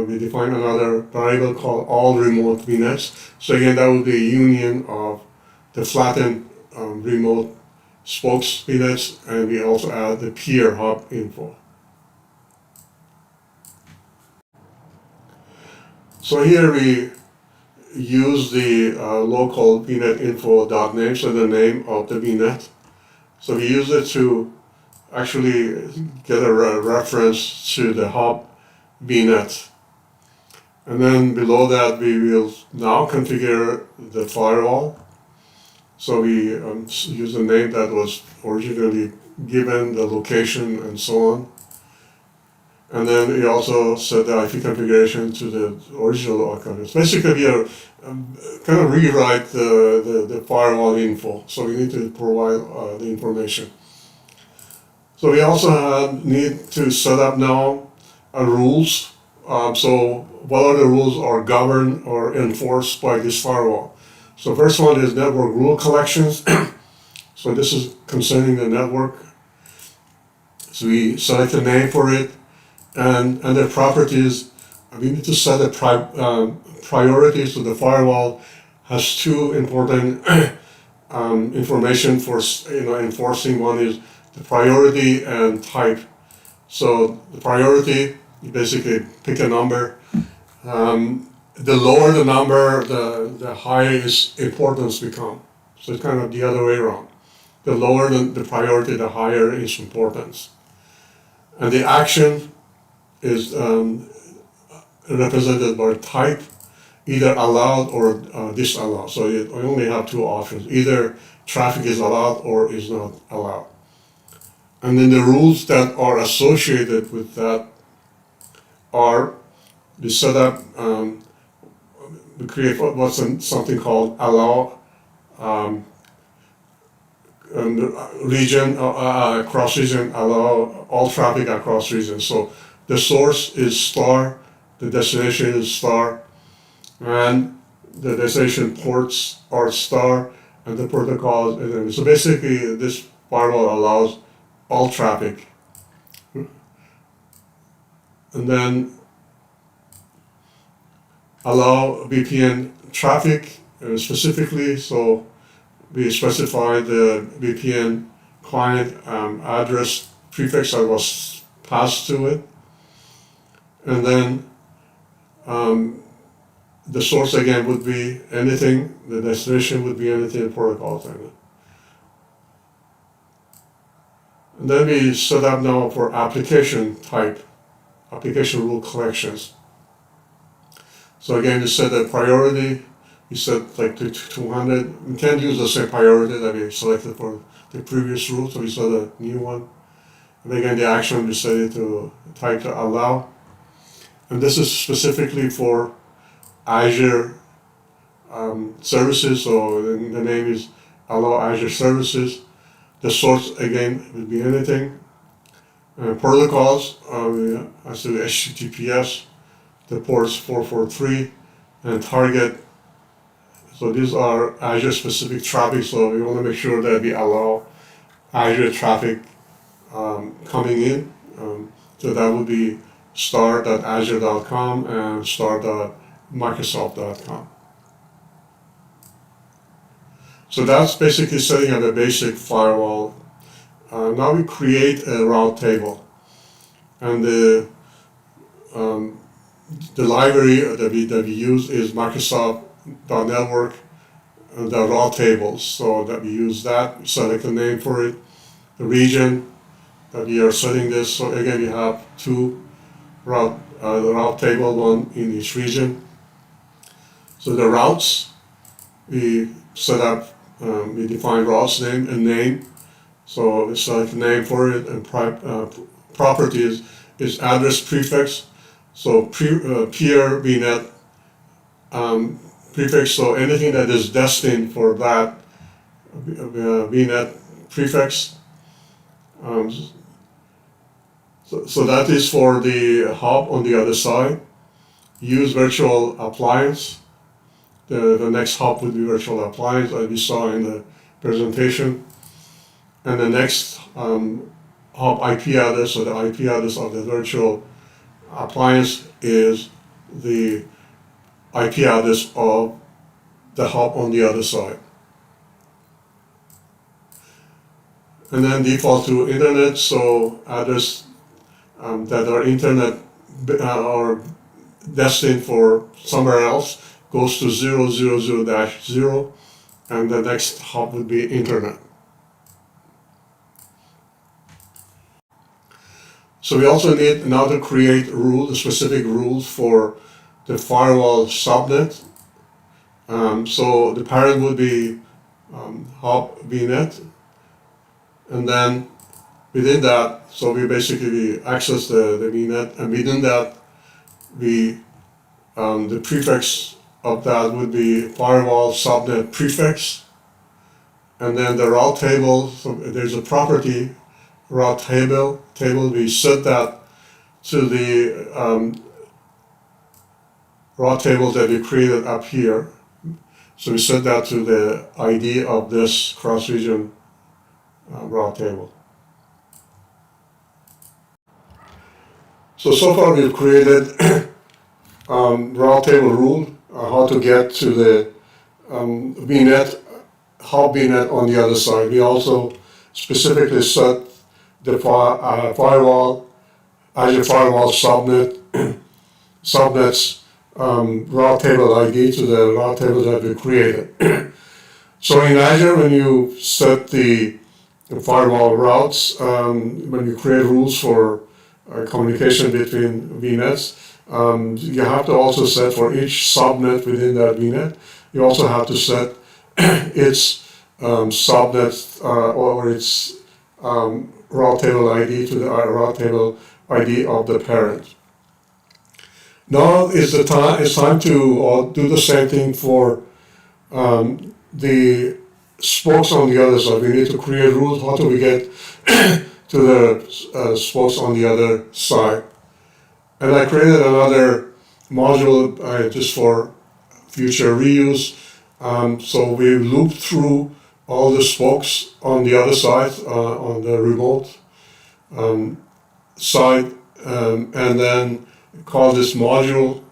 we define another variable called all remote VNets. So again, that would be a union of the flattened remote spokes VNets, and we also add the peer hub info. So here we use the local VNet info.name, so the name of the VNet. So we use it to actually get a reference to the hub VNet. And then below that, we will now configure the firewall. So we use the name that was originally given, the location, and so on. And then we also set the IP configuration to the original address. Basically, we are kind of rewrite the firewall info. So we need to provide the information. So we also need to set up now rules. So what are the rules are governed or enforced by this firewall? So first one is network rule collections. So this is concerning the network. So we select a name for it, and under properties, we need to set a priorities. So the firewall has two important information for enforcing. One is the priority and type. So the priority, you basically pick a number. The lower the number, the higher its importance become. So it's kind of the other way around. The lower the priority, the higher its importance. And the action is represented by type, either allowed or disallowed. So you only have two options. Either traffic is allowed or is not allowed. And then the rules that are associated with that are we set up, we create what's something called allow region, across region, allow all traffic across region. So the source is star, the destination is star, and the destination ports are star, and the protocol is. So basically, this firewall allows all traffic. And then allow VPN traffic specifically, so we specify the VPN client address prefix that was passed to it. And then the source again would be anything, the destination would be anything the protocol tenant. And then we set up now for application type, application rule collections. So again, you set a priority, you set like to 200. We can't use the same priority that we selected for the previous rule, so we set a new one. And again, the action we set it to type to allow. And this is specifically for Azure services, so the name is allow Azure services. The source again would be anything. Protocols, I said HTTPS, the ports 443, and target. So these are Azure specific traffic, so we want to make sure that we allow Azure traffic coming in. So that would be star.azure.com and star.microsoft.com. So that's basically setting up a basic firewall. Now we create a route table. And the library that we use is Microsoft.network, the route tables. So that we use that, we select a name for it, the region that we are setting this. So again, we have two the route table, one in each region. So the routes, we set up, we define routes name and name. So we select a name for it, and properties is address prefix. So peer VNet prefix, so anything that is destined for that VNet prefix. So that is for the hub on the other side. Use virtual appliance. The next hub would be virtual appliance, as we saw in the presentation. And the next hub IP address, so the IP address of the virtual appliance is the IP address of the hub on the other side. And then default to internet, so address that are internet or destined for somewhere else goes to 000-0, and the next hop would be internet. So we also need now to create rules, specific rules for the firewall subnet. So the parent would be hop VNet, and then within that, so we basically access the VNet, and within that, the prefix of that would be firewall subnet prefix, and then the route table. So there's a property route table. We set that to the route table that we created up here. So we set that to the ID of this cross-region route table. So far we've created route table rule, how to get to the VNet, hub VNet on the other side. We also specifically set the firewall, Azure firewall subnets route table ID to the route table that we created. So in Azure, when you set the firewall routes, when you create rules for communication between VNets, you have to also set for each subnet within that VNet, you also have to set its subnet or its route table ID to the route table ID of the parent. Now is the time. It's time to do the same thing for the spokes on the other side. We need to create rules. How do we get to the spokes on the other side? And I created another module just for future reuse. So we looped through all the spokes on the other side, on the remote side, and then call this module,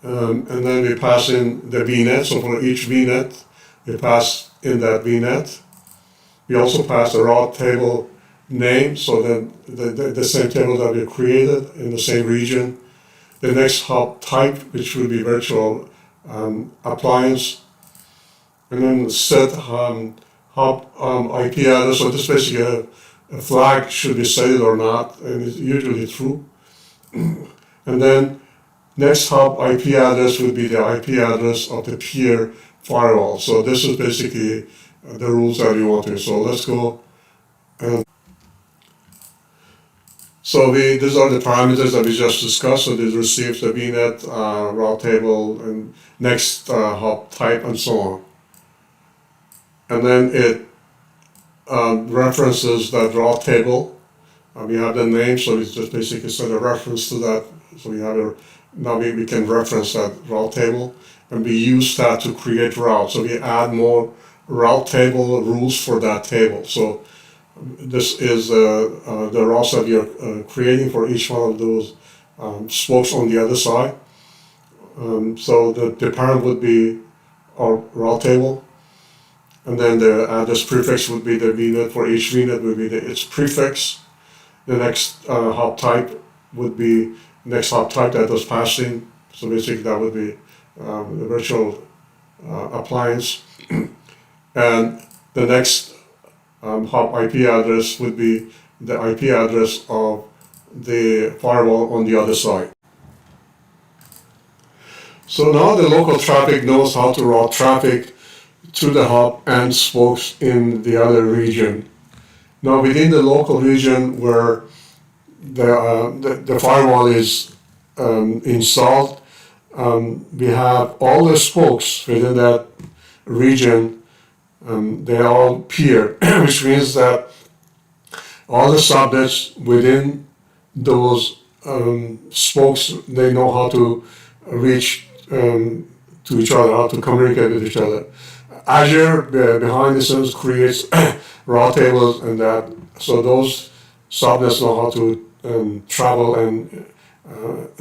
and then we pass in the VNet. So for each VNet, we pass in that VNet. We also pass the route table name, so then the same table that we created in the same region. The next hop type, which will be virtual appliance, and then set hub IP address. So this basically a flag should be set or not, and it's usually true. And then next hub IP address would be the IP address of the peer firewall. So this is basically the rules that we want to. So let's go. And so these are the parameters that we just discussed. So this receives the VNet, route table, and next hop type, and so on. And then it references that route table. We have the name, so it's just basically set a reference to that. So we have now we can reference that route table, and we use that to create routes. So we add more route table rules for that table. So this is the routes that we are creating for each one of those spokes on the other side. So the parent would be our route table, and then the address prefix would be the VNet. For each VNet would be its prefix. The next hop type would be next hop type that was passed in. So basically that would be the virtual appliance. And the next hop IP address would be the IP address of the firewall on the other side. So now the local traffic knows how to route traffic to the hub and spokes in the other region. Now within the local region where the firewall is installed, we have all the spokes within that region. They are all peer, which means that all the subnets within those spokes, they know how to reach to each other, how to communicate with each other. Azure behind the scenes creates route tables and that, so those subnets know how to travel and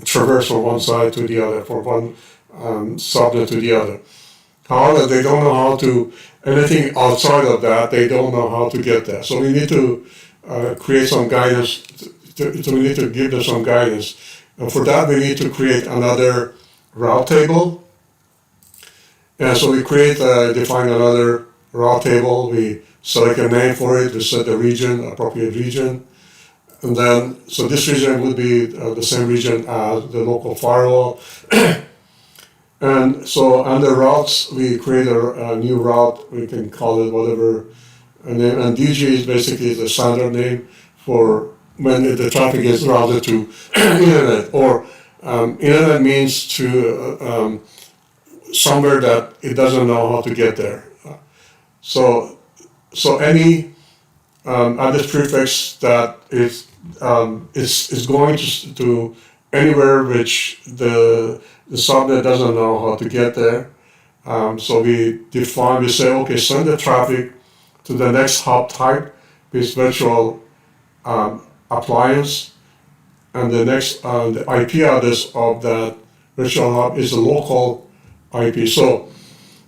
traverse from one side to the other, from one subnet to the other. However, they don't know how to, anything outside of that, they don't know how to get there. So we need to create some guidance, so we need to give them some guidance. And for that, we need to create another route table. And so we define another route table, we select a name for it, we set the region, appropriate region. And then, so this region would be the same region as the local firewall. And so under routes, we create a new route, we can call it whatever name, and DG is basically the standard name for when the traffic is routed to internet, or internet means to somewhere that it doesn't know how to get there. So any address prefix that is going to anywhere which the subnet doesn't know how to get there. So we say, okay, send the traffic to the next hop type, this virtual appliance, and the next the IP address of that virtual hub is a local IP. So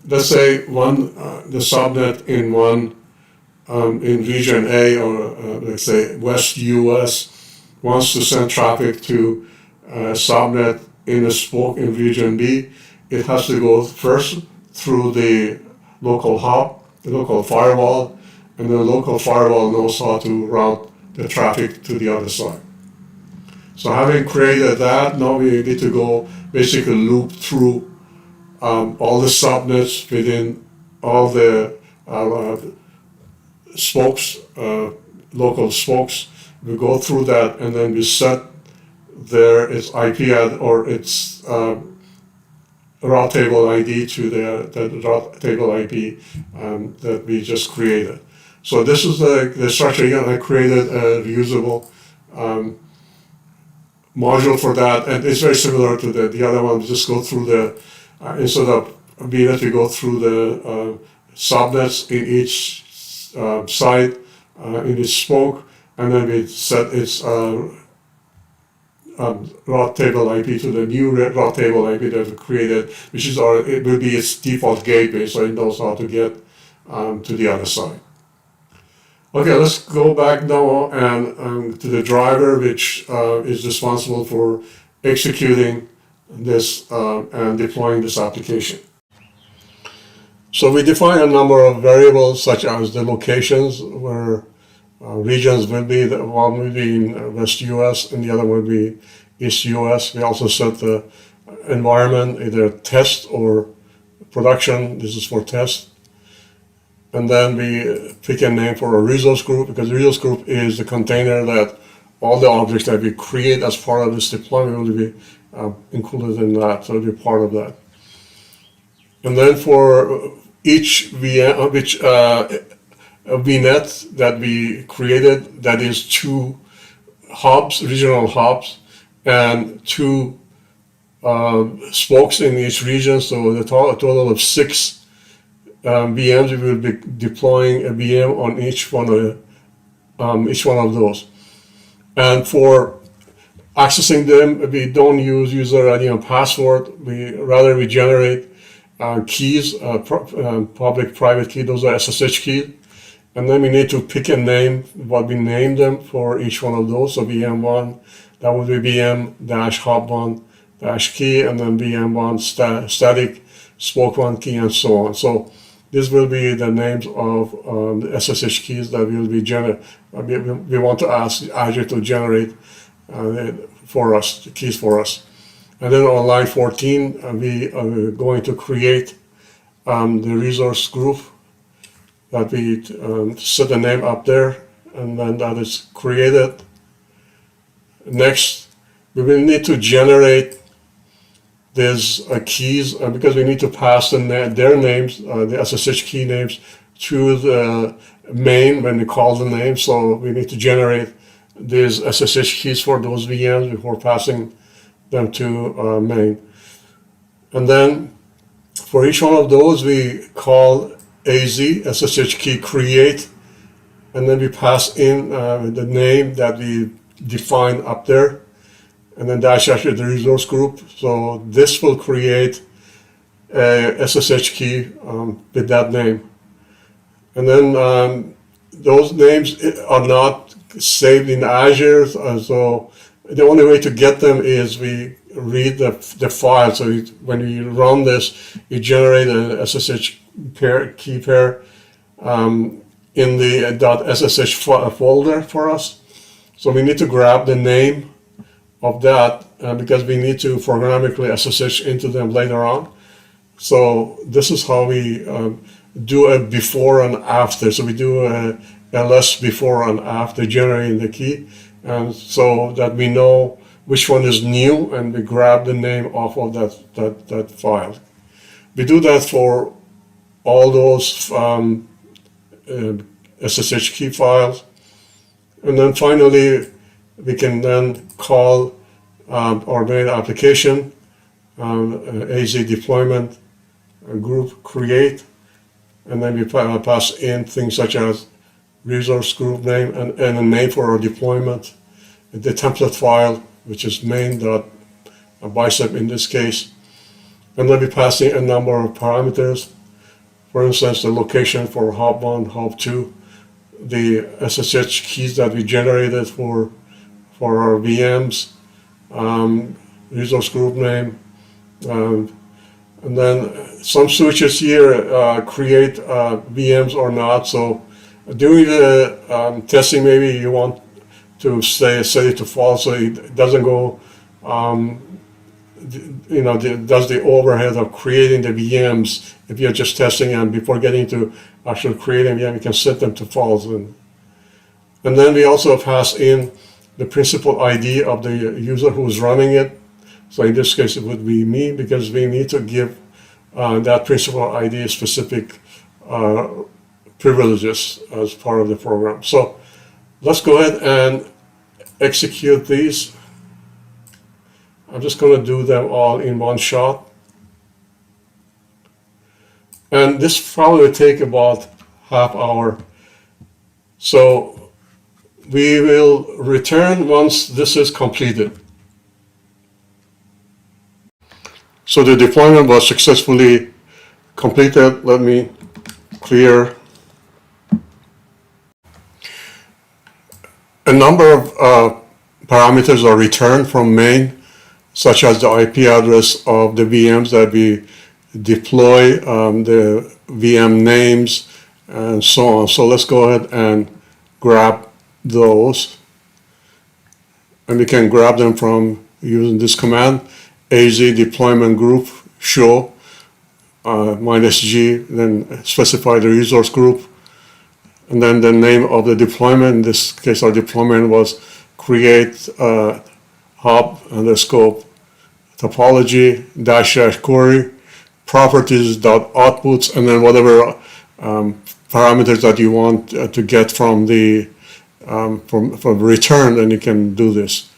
let's say the subnet in region A, or let's say West US, wants to send traffic to subnet in a spoke in region B. It has to go first through the local hub, the local firewall, and the local firewall knows how to route the traffic to the other side. So having created that, now we need to go basically loop through all the subnets within all the spokes, local spokes. We go through that, and then we set its IP or its route table ID to the route table IP that we just created. So this is the structure. Again, I created a reusable module for that, and it's very similar to the other one. We just go through instead of VNet, we go through the subnets in each site, in each spoke, and then we set its route table IP to the new route table IP that we created, which is it will be its default gateway, so it knows how to get to the other side. Okay, let's go back now and to the driver, which is responsible for executing this and deploying this application. So we define a number of variables such as the locations where regions will be. One will be in West US and the other will be East US. We also set the environment, either test or production. This is for test. And then we pick a name for a resource group, because the resource group is the container that all the objects that we create as part of this deployment will be included in that, so it'll be part of that. And then for each VNet that we created, that is 2 hubs, regional hubs, and 2 spokes in each region, so the total of 6 VMs. We will be deploying a VM on each one of those. And for accessing them, we don't use user ID and password. Rather we generate keys, public, private key. Those are SSH keys. And then we need to pick a name, what we name them for each one of those. So VM1, that would be VM-hub1-key, and then VM1 static spoke1 key, and so on. So this will be the names of the SSH keys that will be we want to ask Azure to generate for us, the keys for us. And then on line 14, we are going to create the resource group that we set the name up there, and then that is created. Next, we will need to generate these keys, because we need to pass their names, the SSH key names, to the main when we call the name. So we need to generate these SSH keys for those VMs before passing them to main. And then for each one of those, we call AZ, SSH key create, and then we pass in the name that we define up there, and then dash actually the resource group. So this will create a SSH key with that name. And then those names are not saved in Azure, so the only way to get them is we read the file. So when we run this, you generate a SSH key pair in the .ssh folder for us. So we need to grab the name of that because we need to programmatically SSH into them later on. So this is how we do a before and after. So we do a ls before and after generating the key, and so that we know which one is new, and we grab the name off of that file. We do that for all those SSH key files, and then finally we can then call our main application, AZ deployment group create, and then we pass in things such as resource group name and a name for our deployment, the template file, which is main.bicep in this case, and then we pass in a number of parameters. For instance, the location for hub 1, hub 2, the SSH keys that we generated for our VMs, resource group name, and then some switches here create VMs or not. So during the testing, maybe you want to set it to false, so it doesn't go, does the overhead of creating the VMs. If you're just testing them before getting to actually creating VM, you can set them to false. And then we also pass in the principal ID of the user who's running it. So in this case, it would be me, because we need to give that principal ID specific privileges as part of the program. So let's go ahead and execute these. I'm just going to do them all in one shot. And this probably will take about half hour. So we will return once this is completed. So the deployment was successfully completed. Let me clear. A number of parameters are returned from main. such as the IP address of the VMs that we deploy, the VM names, and so on. So let's go ahead and grab those. And we can grab them from using this command, az deployment group show -g, then specify the resource group, and then the name of the deployment. In this case, our deployment was create hub underscore topology -- query properties.outputs, and then whatever parameters that you want to get from the from return, then you can do this.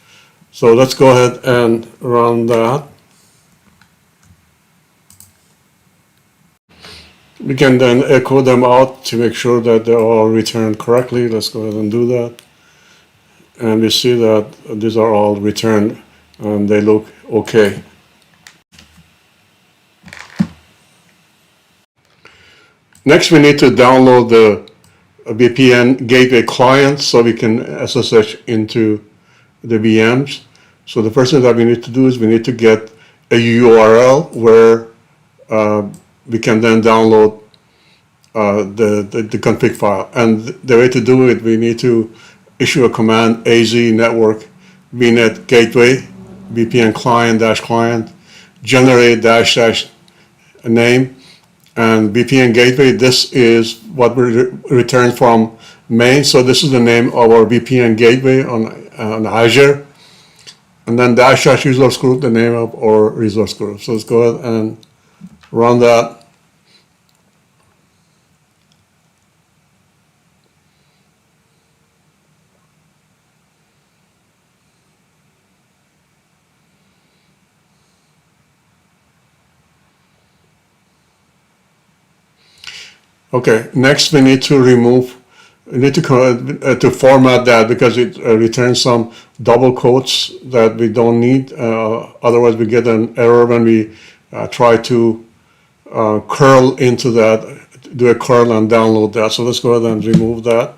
So let's go ahead and run that. We can then echo them out to make sure that they're all returned correctly. Let's go ahead and do that. And we see that these are all returned and they look okay. Next, we need to download the VPN gateway client so we can SSH into the VMs. So the first thing that we need to do is we need to get a URL where we can then download the config file. And the way to do it, we need to issue a command az network vnet gateway VPN client -client generate -- name and VPN gateway. This is what we return from main. So this is the name of our VPN gateway on Azure. And then -- resource group, the name of our resource group. So let's go ahead and run that. Okay, next we need to format that because it returns some double quotes that we don't need. Otherwise we get an error when we try to curl into that, do a curl and download that. So let's go ahead and remove that.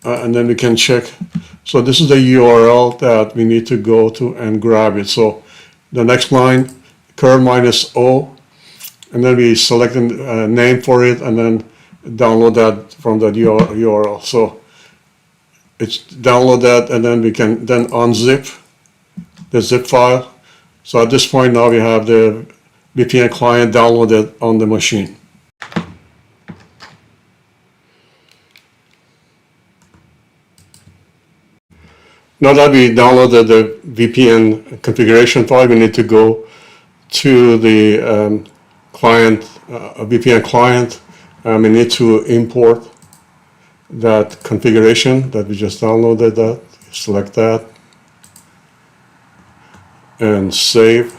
And then we can check. So this is the URL that we need to go to and grab it. So the next line, curl -o, and then we select a name for it and then download that from that URL. So it's download that and then we can then unzip the zip file. So at this point now we have the VPN client downloaded on the machine. Now that we downloaded the VPN configuration file, we need to go to the client, VPN client, and we need to import that configuration that we just downloaded. That select that and save,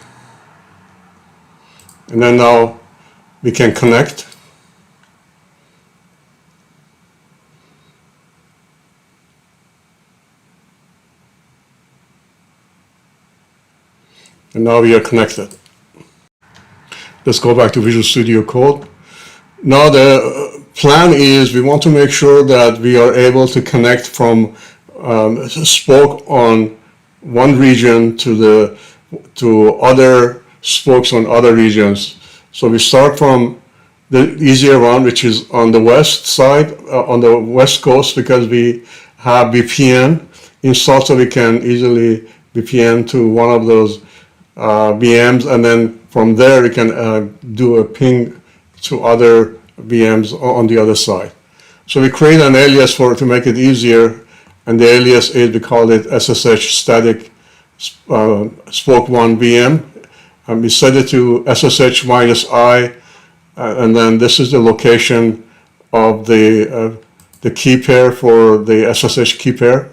and then now we can connect. And now we are connected. Let's go back to Visual Studio Code. Now the plan is we want to make sure that we are able to connect from spoke on one region to other spokes on other regions. So we start from the easier one, which is on the west side, on the west coast, because we have VPN installed, so we can easily VPN to one of those VMs, and then from there we can do a ping to other VMs on the other side. So we create an alias to make it easier, and the alias is, we call it SSH static spoke 1 VM, and we set it to SSH -i, and then this is the location of the key pair for the SSH key pair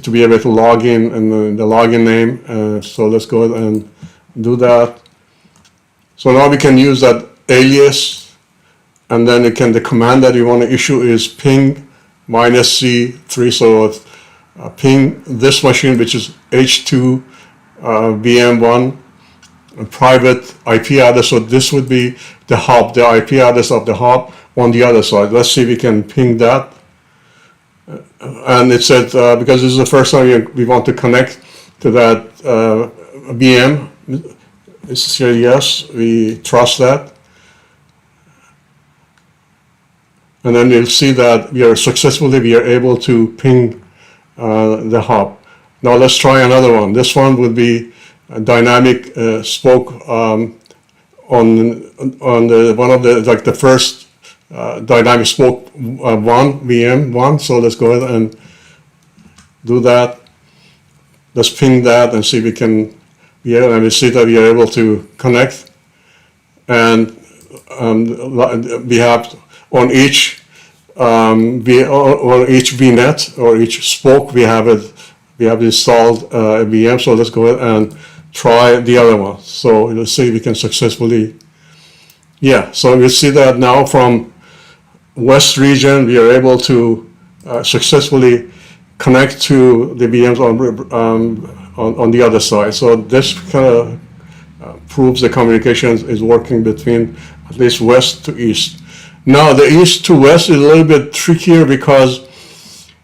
to be able to log in, and the login name. So let's go ahead and do that. So now we can use that alias, and then the command that you want to issue is ping -c3. So it's, ping this machine, which is H2 VM1 private IP address. So this would be the hub, the IP address of the hub on the other side. Let's see if we can ping that. And it said, because this is the first time we want to connect, to that VM. It's here, yes, we trust that. And then you'll see that we are able to ping the hub. Now let's try another one. This one would be a dynamic spoke on the one of the like the first dynamic spoke one VM one. So let's go ahead and do that. Let's ping that and see if we can. Yeah, and we see that we are able to connect, and we have on each each VNet or each spoke we have installed a VM. So let's go ahead and try the other one. So let's see if we can successfully. Yeah, so we see that now from West region we are able to successfully connect to the VMs on the other side. So this kind of proves the communication is working between at least west to east. Now the east to west is a little bit trickier because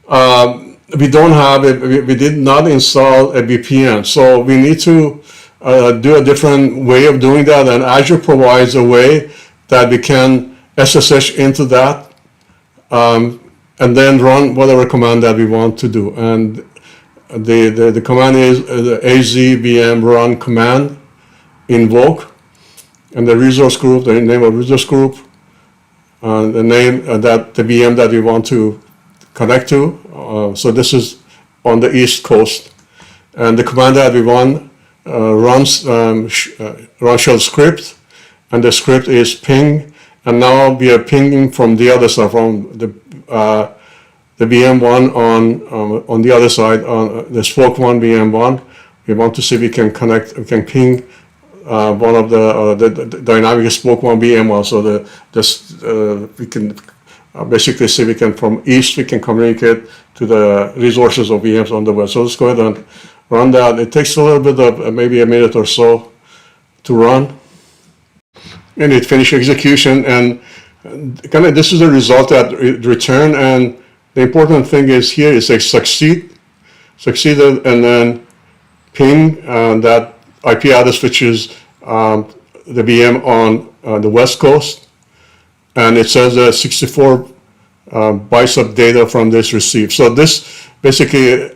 we did not install a VPN. So we need to do a different way of doing that, and Azure provides a way that we can SSH into that and then run whatever command that we want to do. And the command is the azvm run command invoke, and the resource group, the name of resource group, the name that the VM that we want to connect to. So this is on the East Coast, and the command that we want runs shell script, and the script is ping, and now we are pinging from the other side, from the VM1 on the other side, on the spoke one VM1. We want to see if we can connect, we can ping one of the dynamic spoke one VM1. So we can basically see we can from east we can communicate to the resources of VMs on the west. So let's go ahead and run that. It takes a little bit of maybe a minute or so to run, and it finished execution, and kind of this is the result that it returned. And the important thing is here is a succeeded, and then ping that IP address, which is the VM on the West Coast, and it says 64 bytes of data from this received. So this basically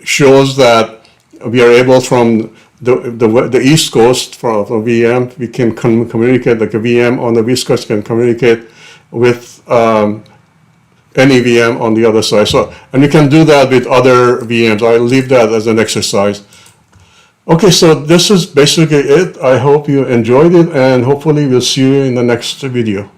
shows that we are able from the East Coast from VM, we can communicate, like a VM on the East Coast can communicate with any VM on the other side. So, and you can do that with other VMs. I'll leave that as an exercise. Okay, so this is basically it. I hope you enjoyed it, and hopefully we'll see you in the next video.